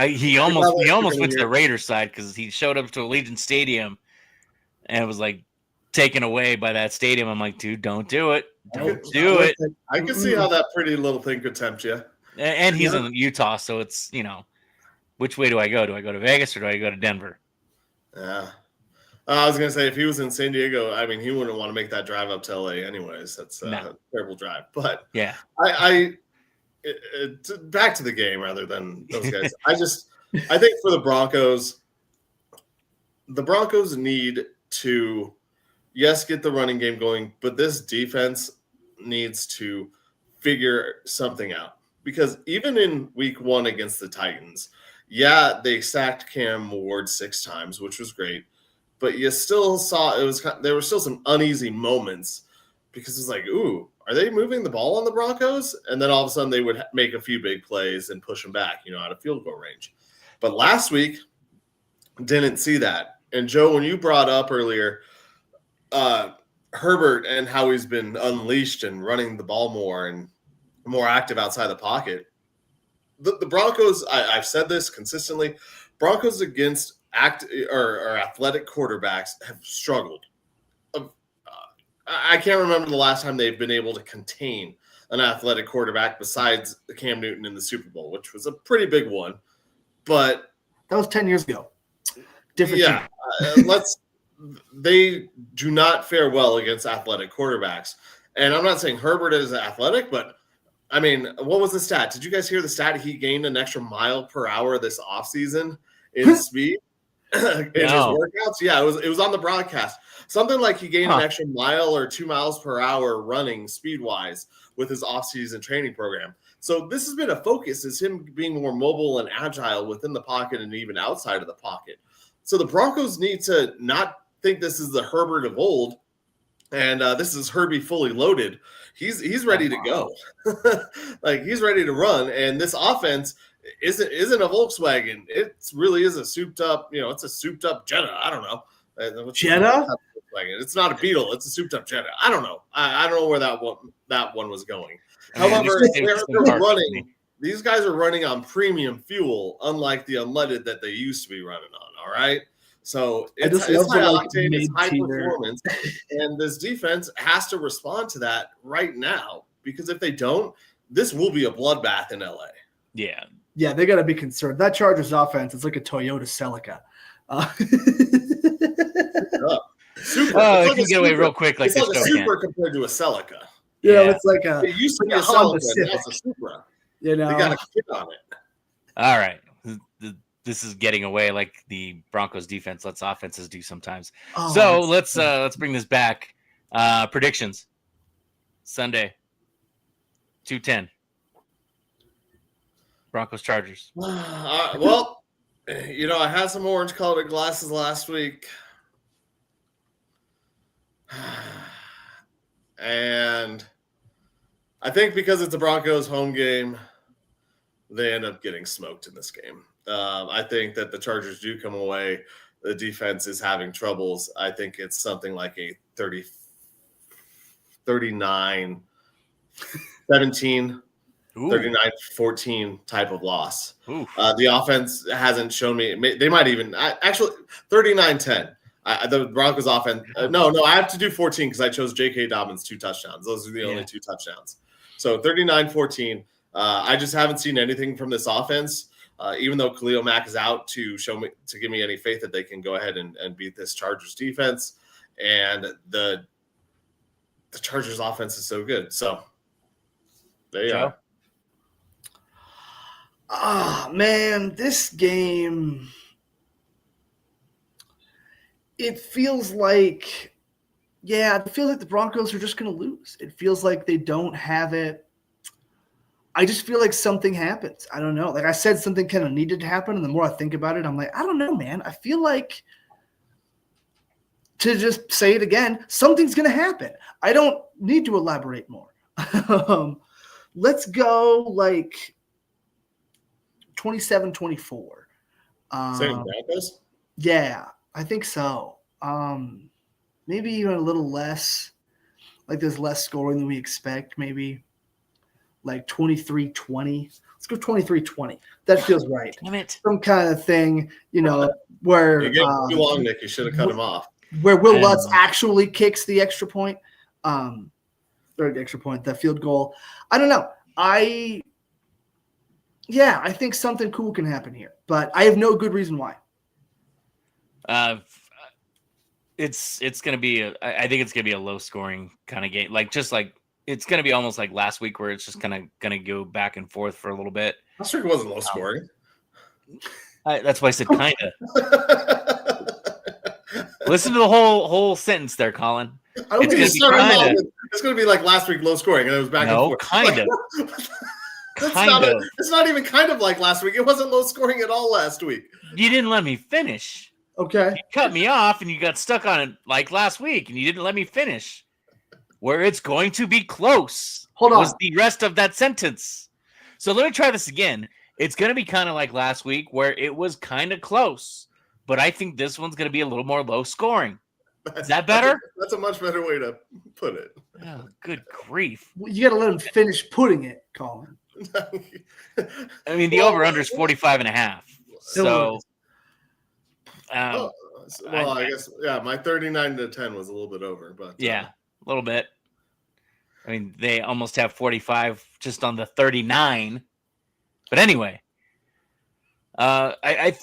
He almost went to the Raiders side because he showed up to Allegiant Stadium and was like taken away by that stadium. I'm like, dude, don't do it. Don't do it. I can see how that pretty little thing could tempt you. And he's in Utah, so it's, which way do I go? Do I go to Vegas or do I go to Denver? Yeah. I was going to say, if he was in San Diego, he wouldn't want to make that drive up to LA anyways. That's a terrible drive. But yeah, back to the game rather than those guys. I think for the Broncos need to, get the running game going, but this defense needs to figure something out. Because even in week 1 against the Titans, they sacked Cam Ward 6 times, which was great. But you still saw there were still some uneasy moments because it's like, ooh, are they moving the ball on the Broncos? And then all of a sudden they would make a few big plays and push them back, out of field goal range. But last week, didn't see that. And Joe, when you brought up earlier Herbert and how he's been unleashed and running the ball more and more active outside the pocket, the Broncos, I've said this consistently, Broncos against athletic quarterbacks have struggled. I can't remember the last time they've been able to contain an athletic quarterback besides Cam Newton in the Super Bowl, which was a pretty big one. But that was 10 years ago. Different. Yeah, they do not fare well against athletic quarterbacks. And I'm not saying Herbert is athletic, but I mean, what was the stat? Did you guys hear the stat? He gained an extra mile per hour this offseason in speed in his workouts. Yeah, it was on the broadcast. Something like he gained an extra mile or 2 miles per hour running speed-wise with his offseason training program. So this has been a focus, is him being more mobile and agile within the pocket and even outside of the pocket. So the Broncos need to not think this is the Herbert of old, and this is Herbie fully loaded. He's ready to go. Like, he's ready to run, and this offense isn't a Volkswagen. It really is a souped up, it's a souped up Jetta. I don't know. Jetta? It's not a Beetle. It's a souped up Jetta. I don't know. I don't know where that one was going. However, they're running. These guys are running on premium fuel, unlike the unleaded that they used to be running on. All right. So it's high octane, it's high performance, and this defense has to respond to that right now, because if they don't, this will be a bloodbath in LA. Yeah. Yeah, they got to be concerned. That Chargers offense is like a Toyota Celica. Super. It can get away real quick. It's like a Super compared to a Celica. It's like it used to be a Celica, now it's a Supra. They got a kid on it. All right. This is getting away like the Broncos defense lets offenses do sometimes. Let's bring this back. Predictions. Sunday, 2:10. Broncos Chargers. Well, I had some orange colored glasses last week. And I think because it's a Broncos home game, they end up getting smoked in this game. I think that the Chargers do come away. The defense is having troubles. I think it's something like a 39-17, 39-14 type of loss. The offense hasn't shown me. They might even actually 39-10. The Broncos offense. No, I have to do 14 because I chose J.K. Dobbins 2 touchdowns. Those are the only 2 touchdowns. So 39-14. I just haven't seen anything from this offense, even though Khalil Mack is out, to give me any faith that they can go ahead and beat this Chargers defense. And the Chargers offense is so good. So there you are. Man, this game, it feels like the Broncos are just going to lose. It feels like they don't have it. I just feel like something happens. I don't know. Like I said, something kind of needed to happen. And the more I think about it, I'm like, I don't know, man. I feel like, to just say it again, something's going to happen. I don't need to elaborate more. Let's go like 27-24. Same Broncos? Yeah, I think so. Maybe even a little less. Like there's less scoring than we expect, maybe. Like 23-20. Let's go 23-20. That feels right. Damn it. Some kind of thing, where you gave too long, Nick. You should have cut him off. Where Will Lutz actually kicks the extra point. Or the extra point, the field goal. I don't know. I think something cool can happen here, but I have no good reason why. It's going to be I think it's going to be a low scoring kind of game. It's going to be almost like last week where it's just going to go back and forth for a little bit. Last week wasn't low scoring. That's why I said kind of. Listen to the whole sentence there, Colin. It's going to be like last week, low scoring, and it was back and forth. Kind of. It's not even kind of like last week. It wasn't low scoring at all last week. You didn't let me finish. Okay. You cut me off, and you got stuck on it like last week, and you didn't let me finish. Where it's going to be close. Hold on. Was the rest of that sentence. So let me try this again. It's going to be kind of like last week where it was kind of close, but I think this one's going to be a little more low scoring. Is that better? That's a much better way to put it. Oh, good grief. Well, you got to let him finish putting it, Colin. I mean, the over-under is 45.5. So, I guess, my 39-10 was a little bit over. But yeah, a little bit. I mean, they almost have 45 just on the 39. But anyway, I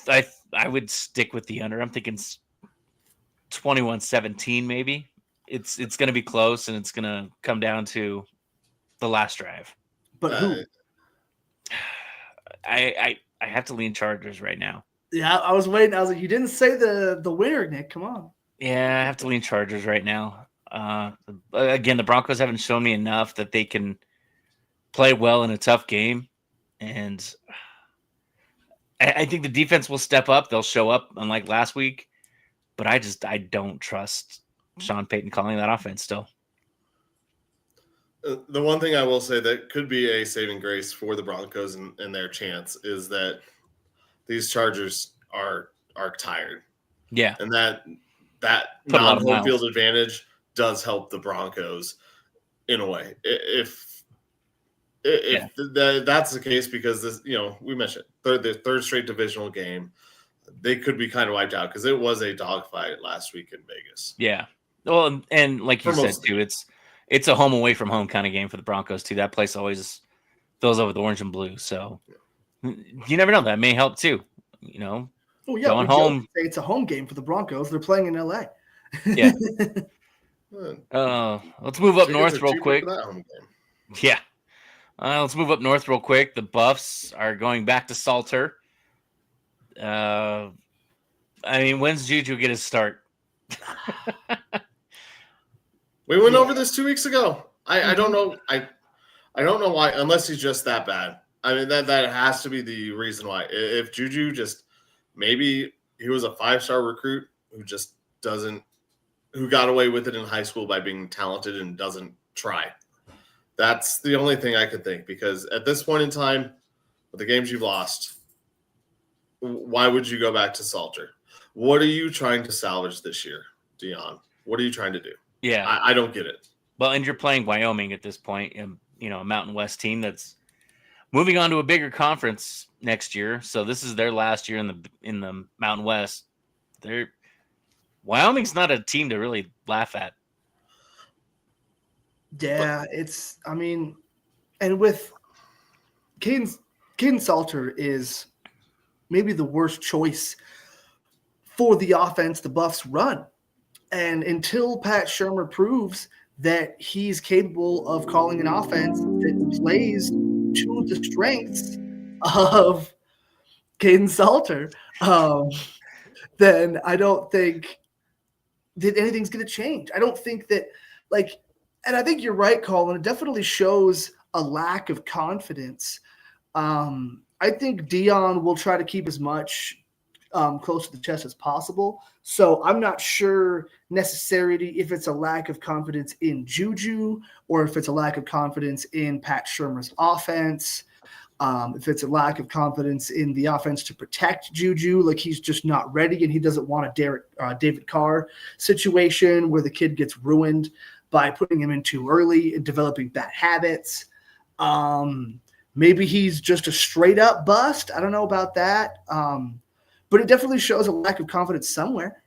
would stick with the under. I'm thinking 21-17 maybe. It's going to be close, and it's going to come down to the last drive. But who? I have to lean Chargers right now. Yeah, I was waiting. I was like, you didn't say the winner, Nick. Come on. Yeah, I have to lean Chargers right now. Again, the Broncos haven't shown me enough that they can play well in a tough game, and I think the defense will step up. They'll show up, unlike last week. But I don't trust Sean Payton calling that offense still. The one thing I will say that could be a saving grace for the Broncos and their chance is that these Chargers are tired. Yeah. And that non-home field advantage does help the Broncos in a way. If that's the case, because this, we mentioned the third straight divisional game, they could be kind of wiped out because it was a dogfight last week in Vegas. Yeah. Well, and like you said too, it's a home away from home kind of game for the Broncos too. That place always fills up with orange and blue. So you never know. That may help too. Oh yeah, going home. It's a home game for the Broncos. They're playing in LA. Yeah. Let's move up north real quick. Yeah. Let's move up north real quick. The Buffs are going back to Salter. When's Juju get his start? We went over this 2 weeks ago. I don't know. I don't know why, unless he's just that bad. I mean, that has to be the reason why. If Juju maybe he was a 5-star recruit who got away with it in high school by being talented and doesn't try. That's the only thing I could think, because at this point in time, with the games you've lost, why would you go back to Salter? What are you trying to salvage this year, Dion? What are you trying to do? Yeah. I don't get it. Well, and you're playing Wyoming at this point, a Mountain West team that's moving on to a bigger conference next year. So this is their last year in the Mountain West. Wyoming's not a team to really laugh at. Yeah, and with Caden Salter is maybe the worst choice for the offense the Buffs run. And until Pat Shurmur proves that he's capable of calling an offense that plays to the strengths of Caden Salter, then I don't think that anything's going to change. I don't think that, and I think you're right, Colin. It definitely shows a lack of confidence. I think Dion will try to keep as much close to the chest as possible. So I'm not sure necessarily if it's a lack of confidence in Juju or if it's a lack of confidence in Pat Shurmur's offense. If it's a lack of confidence in the offense to protect Juju, like he's just not ready and he doesn't want a David Carr situation where the kid gets ruined by putting him in too early and developing bad habits. Maybe he's just a straight up bust. I don't know about that. But it definitely shows a lack of confidence somewhere.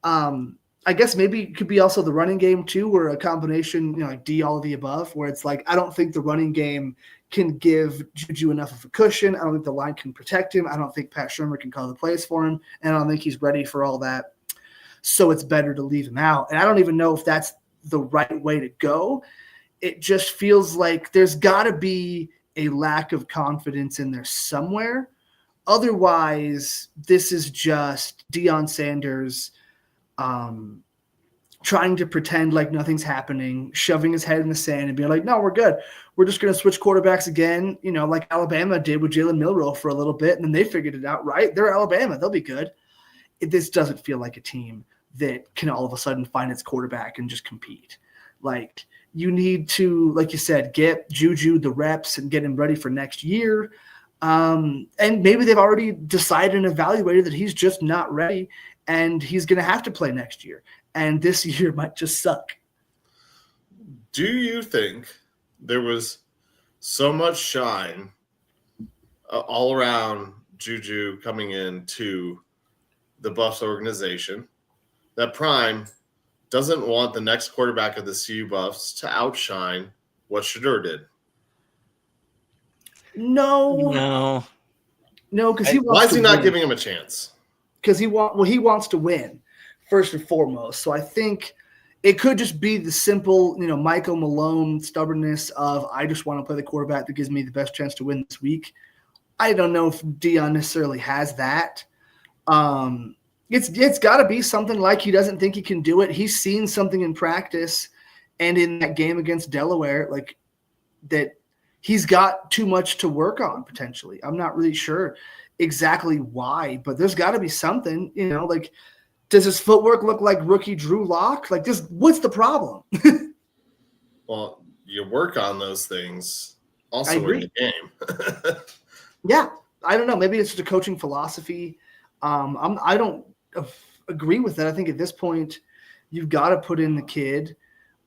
I guess maybe it could be also the running game too, or a combination, like D, all of the above, where it's like, I don't think the running game can give Juju enough of a cushion. I don't think the line can protect him. I don't think Pat Shurmur can call the plays for him. And I don't think he's ready for all that. So it's better to leave him out. And I don't even know if that's the right way to go. It just feels like there's got to be a lack of confidence in there somewhere. Otherwise, this is just Deion Sanders trying to pretend like nothing's happening, shoving his head in the sand and being like, no, we're good. We're just going to switch quarterbacks again, like Alabama did with Jalen Milroe for a little bit, and then they figured it out, right? They're Alabama. They'll be good. This doesn't feel like a team that can all of a sudden find its quarterback and just compete. Like, you need to, like you said, get Juju the reps and get him ready for next year. And maybe they've already decided and evaluated that he's just not ready and he's going to have to play next year. And this year might just suck. Do you think there was so much shine all around Juju coming into the Buffs organization that Prime doesn't want the next quarterback of the CU Buffs to outshine what Shedeur did? No, because why is he not giving him a chance? Because he wants to win. first and foremost. So I think it could just be the simple, Michael Malone stubbornness of I just want to play the quarterback that gives me the best chance to win this week. I don't know if Dion necessarily has that. It's got to be something like he doesn't think he can do it. He's seen something in practice and in that game against Delaware, like that he's got too much to work on potentially. I'm not really sure exactly why, but there's got to be something, like does his footwork look like rookie Drew Lock? Like what's the problem? Well, you work on those things also in the game. Yeah. I don't know. Maybe it's just a coaching philosophy. I don't agree with that. I think at this point you've got to put in the kid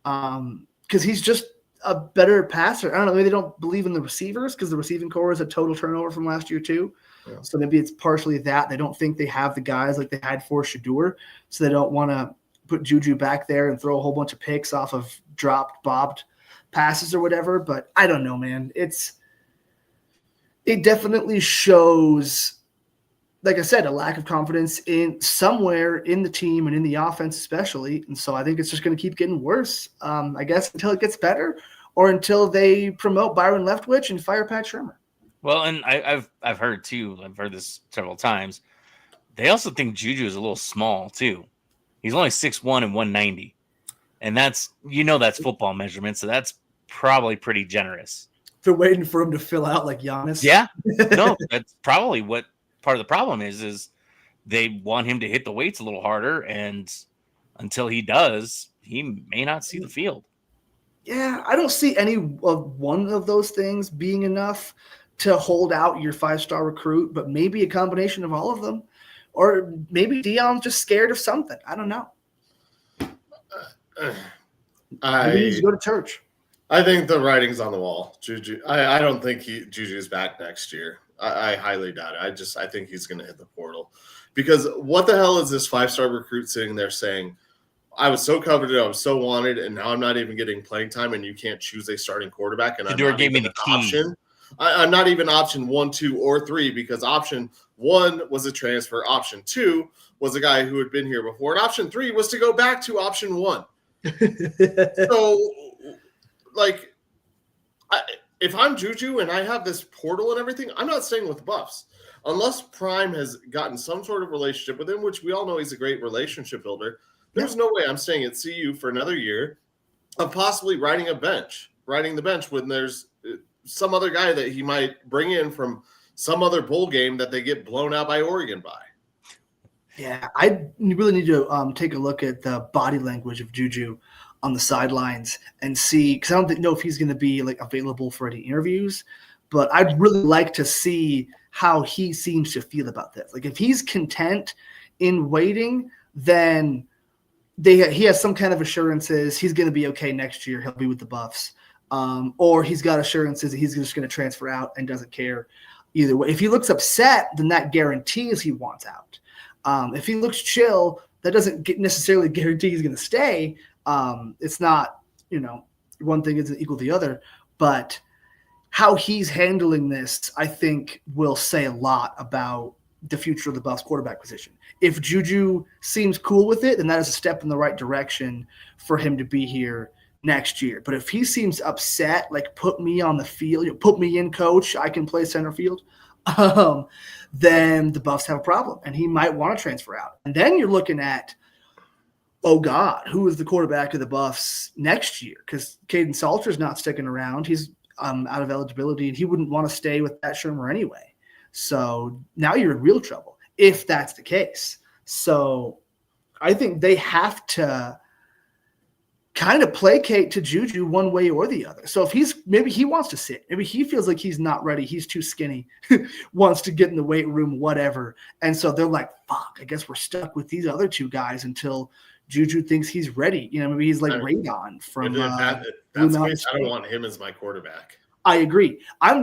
because he's just a better passer. I don't know. Maybe they don't believe in the receivers because the receiving core is a total turnover from last year too. Yeah. So maybe it's partially that. They don't think they have the guys like they had for Shedeur, so they don't want to put Juju back there and throw a whole bunch of picks off of dropped, bobbed passes or whatever. But I don't know, man. It definitely shows, like I said, a lack of confidence in somewhere in the team and in the offense especially. And so I think it's just going to keep getting worse, I guess, until it gets better or until they promote Byron Leftwich and fire Pat Shurmur. Well, and I've heard too, I've heard this several times, they also think Juju is a little small too. He's only 6'1" and 190. And that's football measurement, so that's probably pretty generous. They're waiting for him to fill out like Giannis. Yeah. No, that's probably what part of the problem is they want him to hit the weights a little harder, and until he does, he may not see the field. Yeah, I don't see any of one of those things being enough to hold out your 5-star recruit, but maybe a combination of all of them. Or maybe Dion's just scared of something. I don't know. Maybe he needs to go to church. I think the writing's on the wall. Juju. I don't think Juju's back next year. I highly doubt it. I think he's going to hit the portal. Because what the hell is this 5-star recruit sitting there saying, I was so coveted, I was so wanted, and now I'm not even getting playing time, and you can't choose a starting quarterback, and Shedeur gave me the key. Option. I'm not even option 1, 2, or 3 because option 1 was a transfer. Option 2 was a guy who had been here before, and option 3 was to go back to option 1. So, like, if I'm Juju and I have this portal and everything, I'm not staying with the Buffs. Unless Prime has gotten some sort of relationship with him, which we all know he's a great relationship builder, there's no way I'm staying at CU for another year of possibly riding the bench when there's some other guy that he might bring in from some other bowl game that they get blown out by Oregon by. Yeah, I really need to take a look at the body language of Juju on the sidelines and see, because I don't know if he's going to be like available for any interviews, but I'd really like to see how he seems to feel about this. Like if he's content in waiting, then he has some kind of assurances he's going to be okay next year. He'll be with the Buffs. Or he's got assurances that he's just going to transfer out and doesn't care either way. If he looks upset, then that guarantees he wants out. If he looks chill, that doesn't necessarily guarantee he's going to stay. It's not, one thing isn't equal to the other, but how he's handling this, I think, will say a lot about the future of the Buffs quarterback position. If Juju seems cool with it, then that is a step in the right direction for him to be here next year. But if he seems upset, like put me on the field, put me in, coach, I can play center field, then the Buffs have a problem, and he might want to transfer out. And then you're looking at, oh God, who is the quarterback of the Buffs next year? Because Caden Salter's not sticking around. He's out of eligibility, and he wouldn't want to stay with Pat Shurmur anyway. So now you're in real trouble if that's the case. So I think they have to kind of placate to Juju one way or the other. So if maybe he wants to sit, maybe he feels like he's not ready, he's too skinny, wants to get in the weight room, whatever. And so they're like, fuck, I guess we're stuck with these other two guys until Juju thinks he's ready. Maybe he's like Radon from that's the case. I don't want him as my quarterback. I agree.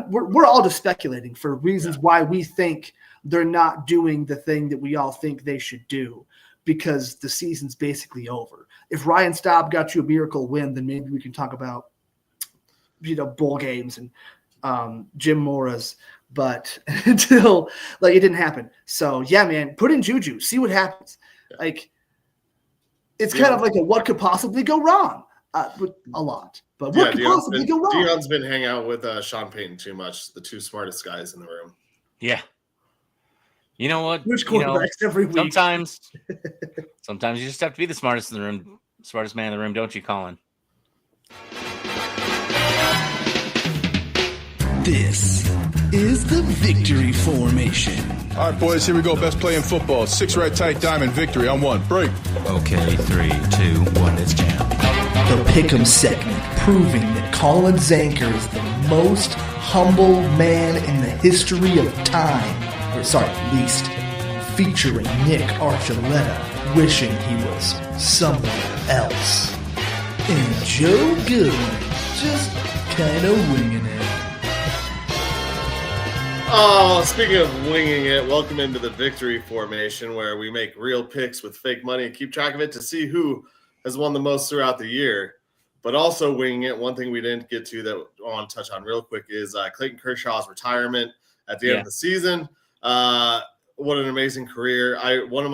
We're all just speculating for reasons why we think they're not doing the thing that we all think they should do, because the season's basically over. If Ryan Staub got you a miracle win, then maybe we can talk about, bowl games and Jim Mora's. But until it didn't happen. So yeah, man, put in Juju, see what happens. it's kind of like what could possibly go wrong? A lot. But what could possibly go wrong? Deion's been hanging out with Sean Payton too much, the two smartest guys in the room. Yeah. You know what? Which quarterbacks every week? Sometimes you just have to be the smartest in the room, smartest man in the room, don't you, Colin? This is the victory formation. All right, boys, here we go. Best play in football. 6 right tight diamond victory on 1. Break. Okay, 3, 2, 1, it's jam. The Pick'em segment, proving that Colin Zanker is the most humble man in the history of time. Least. Featuring Nick Archuleta, wishing he was somewhere else. And Joe Goodwin, just kind of winging it. Oh, speaking of winging it, welcome into the victory formation where we make real picks with fake money and keep track of it to see who has won the most throughout the year. But also winging it, one thing we didn't get to that I want to touch on real quick is Clayton Kershaw's retirement at the end of the season. What an amazing career. One of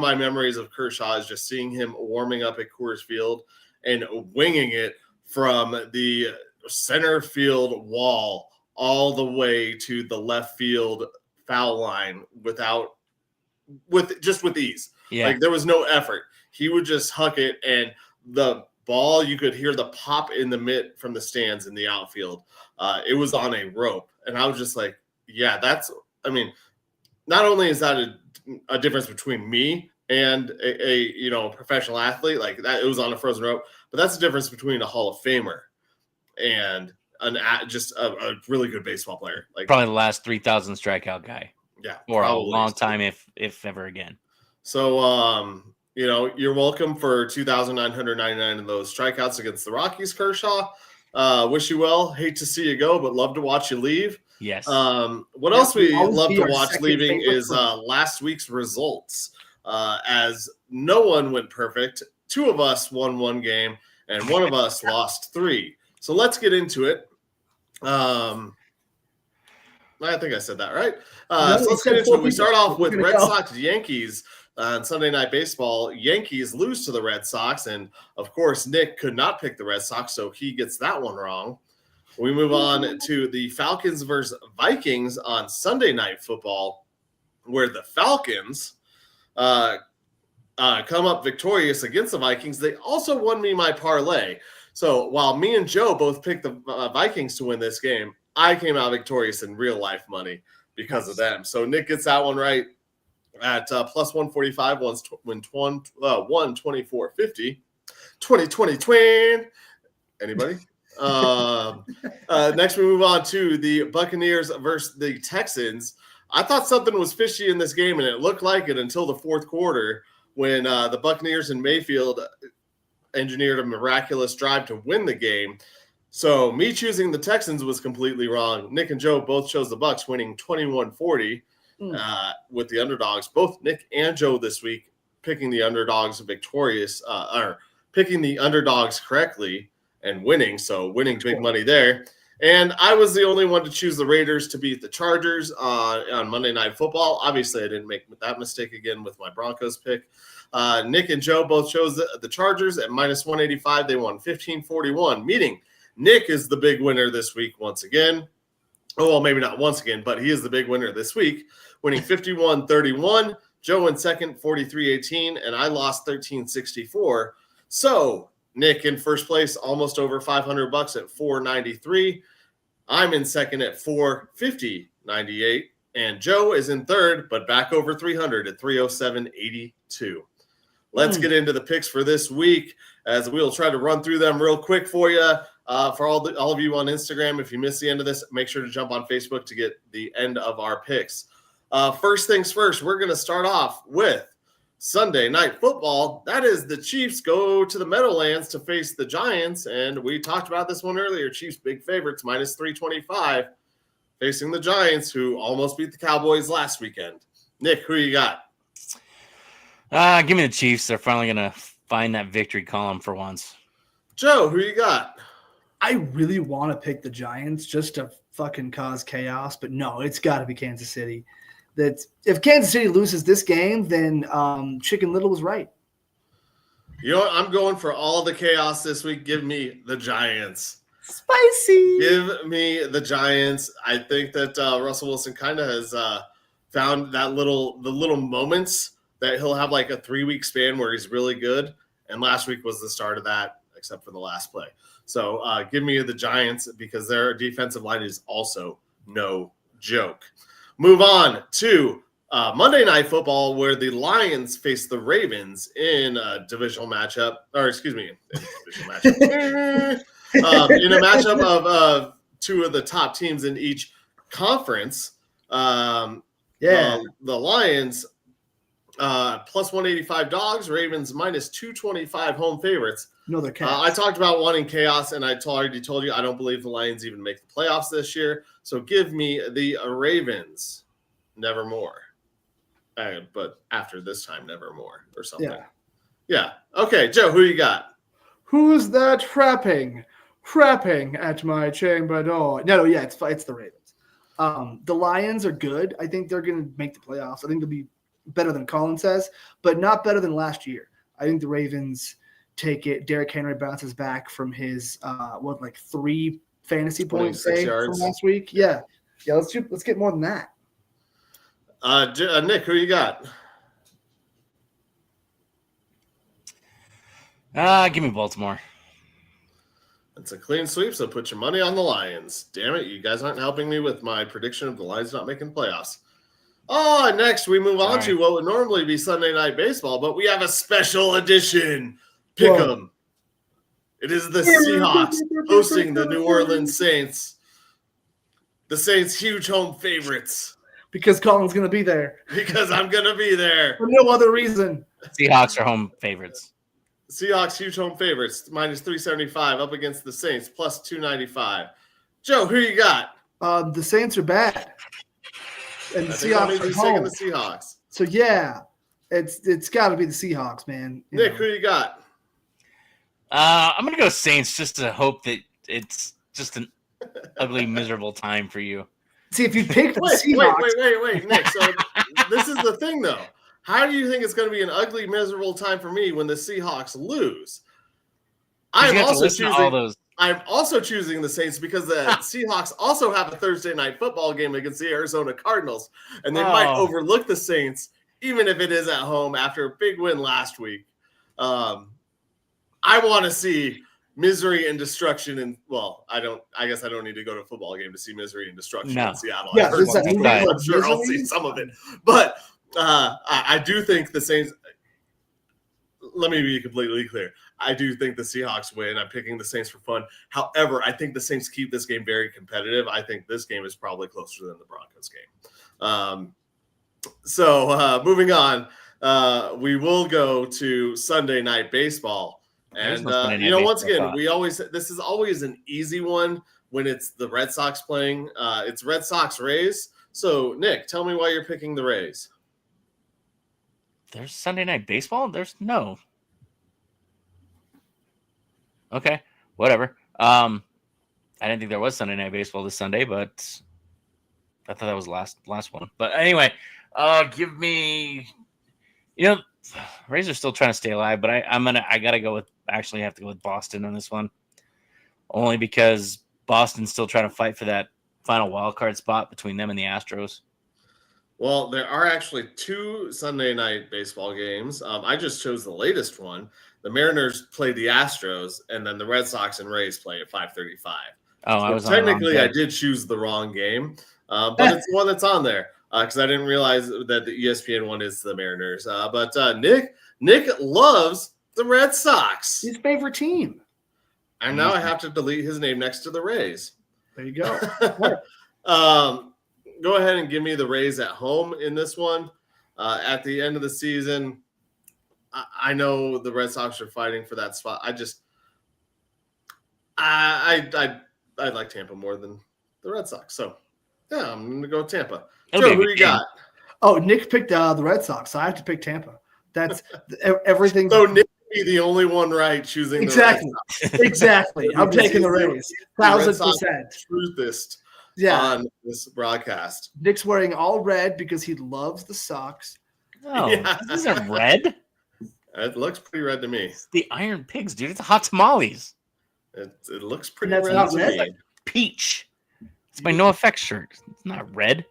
my memories of Kershaw is just seeing him warming up at Coors Field and winging it from the center field wall all the way to the left field foul line with ease. Yeah. Like there was no effort. He would just huck it, and the ball, you could hear the pop in the mitt from the stands in the outfield. It was on a rope. And I was just like, yeah, not only is that a difference between me and a professional athlete, like that, it was on a frozen rope, but that's the difference between a Hall of Famer and just a really good baseball player. Like probably the last 3,000 strikeout guy. Yeah. For a long time, if ever again. So, you're welcome for 2,999 of those strikeouts against the Rockies, Kershaw. Wish you well. Hate to see you go, but love to watch you leave. Yes. What else we love to watch leaving is last week's results. As no one went perfect. 2 of us won 1 game, and 1 of us lost 3. So let's get into it. I think I said that right. So let's get into it. We start off with Red Sox Yankees on Sunday Night Baseball. Yankees lose to the Red Sox, and of course Nick could not pick the Red Sox, so he gets that one wrong. We move on to the Falcons versus Vikings on Sunday Night Football, where the Falcons come up victorious against the Vikings. They also won me my parlay. So while me and Joe both picked the Vikings to win this game, I came out victorious in real life money because of them. So Nick gets that one right at plus 145, won 24.50. 2020 twin. Anybody? Next we move on to the Buccaneers versus the Texans. I thought something was fishy in this game, and it looked like it until the fourth quarter when the Buccaneers and Mayfield engineered a miraculous drive to win the game. So me choosing the Texans was completely wrong. Nick and Joe both chose the Bucs, winning 21-40 with the underdogs. Both Nick and Joe this week picking the underdogs victorious, or picking the underdogs correctly and winning. So winning big money there. And I was the only one to choose the Raiders to beat the Chargers on Monday Night Football. Obviously, I didn't make that mistake again with my Broncos pick. Nick and Joe both chose the Chargers at minus 185. They won 15-41, meaning Nick is the big winner this week once again. Oh, well, maybe not once again, but he is the big winner this week, winning 51-31. Joe in second, 43-18, and I lost 13-64. So Nick in first place, almost over $500 at $493. I'm in second at $450.98, and Joe is in third, but back over 300 at $307.82. Let's get into the picks for this week, as we'll try to run through them real quick for you. For all of you on Instagram, if you missed the end of this, make sure to jump on Facebook to get the end of our picks. First things first, we're going to start off with Sunday Night Football. That is the Chiefs go to the Meadowlands to face the Giants, and we talked about this one earlier. Chiefs big favorites, minus 325, facing the Giants, who almost beat the Cowboys last weekend. Nick, who you got? Give me the Chiefs. They're finally going to find that victory column for once. Joe, who you got? I really want to pick the Giants just to fucking cause chaos, but no, it's got to be Kansas City. That if Kansas City loses this game, then Chicken Little was right. You know what? I'm going for all the chaos this week. Give me the Giants. Spicy. Give me the Giants. I think that Russell Wilson kind of has found the little moments that he'll have like a 3-week span where he's really good. And last week was the start of that, except for the last play. So give me the Giants because their defensive line is also no joke. Move on to Monday Night Football, where the Lions face the Ravens in a divisional matchup. Or excuse me, divisional matchup. In a matchup of two of the top teams in each conference. The Lions plus 185 dogs, Ravens minus 225 home favorites. No, they're cats. I talked about wanting chaos, and I already told you I don't believe the Lions even make the playoffs this year. So give me the Ravens, nevermore. But after this time, nevermore or something. Yeah. Okay, Joe, who you got? Who's that rapping at my chamber door? No, yeah, it's the Ravens. The Lions are good. I think they're going to make the playoffs. I think they'll be better than Colin says, but not better than last year. I think the Ravens take it. Derrick Henry bounces back from his 3 fantasy points from last week. Yeah. Let's get more than that. Nick, who you got? Give me Baltimore. It's a clean sweep, so put your money on the Lions. Damn it, you guys aren't helping me with my prediction of the Lions not making playoffs. Oh, next we move on to what would normally be Sunday Night Baseball, but we have a special edition. Pick 'em. It is the Seahawks hosting the New Orleans Saints. The Saints, huge home favorites. Because Colin's going to be there. Because I'm going to be there. For no other reason. Seahawks are home favorites. Seahawks, huge home favorites, minus 375 up against the Saints, plus 295. Joe, who you got? The Saints are bad. And the Seahawks are home. The Seahawks. So, yeah, it's got to be the Seahawks, man. Nick, who you got? I'm going to go Saints just to hope that it's just an ugly, miserable time for you. See, if you pick the Seahawks. Wait, Nick. So this is the thing, though. How do you think it's going to be an ugly, miserable time for me when the Seahawks lose? I'm also choosing the Saints because the Seahawks also have a Thursday night football game against the Arizona Cardinals, and they might overlook the Saints, even if it is at home after a big win last week. I want to see misery and destruction, and I guess I don't need to go to a football game to see misery and destruction in Seattle. Yeah, I'm sure I'll see some of it, but I do think the Saints. Let me be completely clear. I do think the Seahawks win. I'm picking the Saints for fun. However, I think the Saints keep this game very competitive. I think this game is probably closer than the Broncos game. So moving on, we will go to Sunday Night Baseball. And once again, this is always an easy one when it's the Red Sox playing. It's Red Sox Rays. So Nick, tell me why you're picking the Rays. There's Sunday Night Baseball? There's no. Okay, whatever. I didn't think there was Sunday Night Baseball this Sunday, but I thought that was last one. But anyway, give me. Rays are still trying to stay alive, but I gotta go with. Actually, have to go with Boston on this one, only because Boston's still trying to fight for that final wild card spot between them and the Astros. Well, there are actually 2 Sunday Night Baseball games. I just chose the latest one. The Mariners play the Astros, and then the Red Sox and Rays play at 5:35. Oh, so I was technically I did choose the wrong game, but it's the one that's on there because I didn't realize that the ESPN one is the Mariners. But Nick loves the Red Sox. His favorite team. And now I have to delete his name next to the Rays. There you go. Go ahead and give me the Rays at home in this one. At the end of the season, I know the Red Sox are fighting for that spot. I like Tampa more than the Red Sox. So, yeah, I'm going to go Tampa. Joe, who you got? Oh, Nick picked the Red Sox, so I have to pick Tampa. That's everything. So Nick would be the only one right choosing the Red Sox. Exactly. I'm taking the Rays. 1,000%. Truthist on this broadcast. Nick's wearing all red because he loves the Sox. Oh, yeah. This isn't red. It looks pretty red to me. It's the Iron Pigs, dude. It's hot tamales. It looks pretty And that's red not to red? me. Peach. It's my No Effects shirt. It's not red.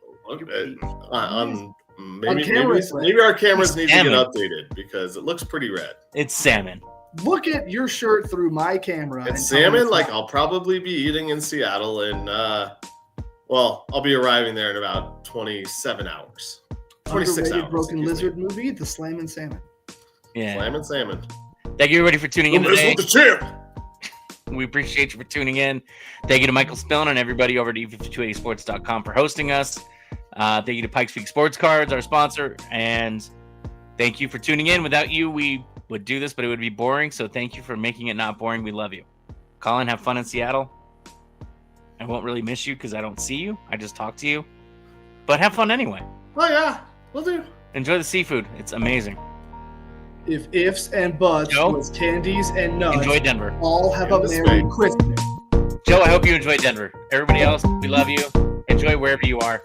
Maybe our cameras It's need to get salmon. updated because it looks pretty red. It's salmon. Look at your shirt through my camera. and It's tell me salmon, it's like not. I'll probably be eating in Seattle, and I'll be arriving there in about 27 hours. 26 Underrated hours. Broken excuse Lizard me. movie, The Slam and Salmon. Yeah. Slam and salmon. Thank you, everybody, for tuning in today. The champ. We appreciate you for tuning in. Thank you to Michael Spillin and everybody over at e5280sports.com for hosting us. Thank you to Pikes Peak Sports Cards, our sponsor. And thank you for tuning in. Without you, we would do this, but it would be boring. So thank you for making it not boring. We love you. Colin, have fun in Seattle. I won't really miss you because I don't see you. I just talk to you. But have fun anyway. Oh, yeah. We'll do. Enjoy the seafood. It's amazing. If ifs and buts Joe? was candies and nuts, Enjoy Denver. all have Yeah, a this Merry way. Christmas. Joe, I hope you enjoyed Denver. Everybody else, we love you. Enjoy wherever you are.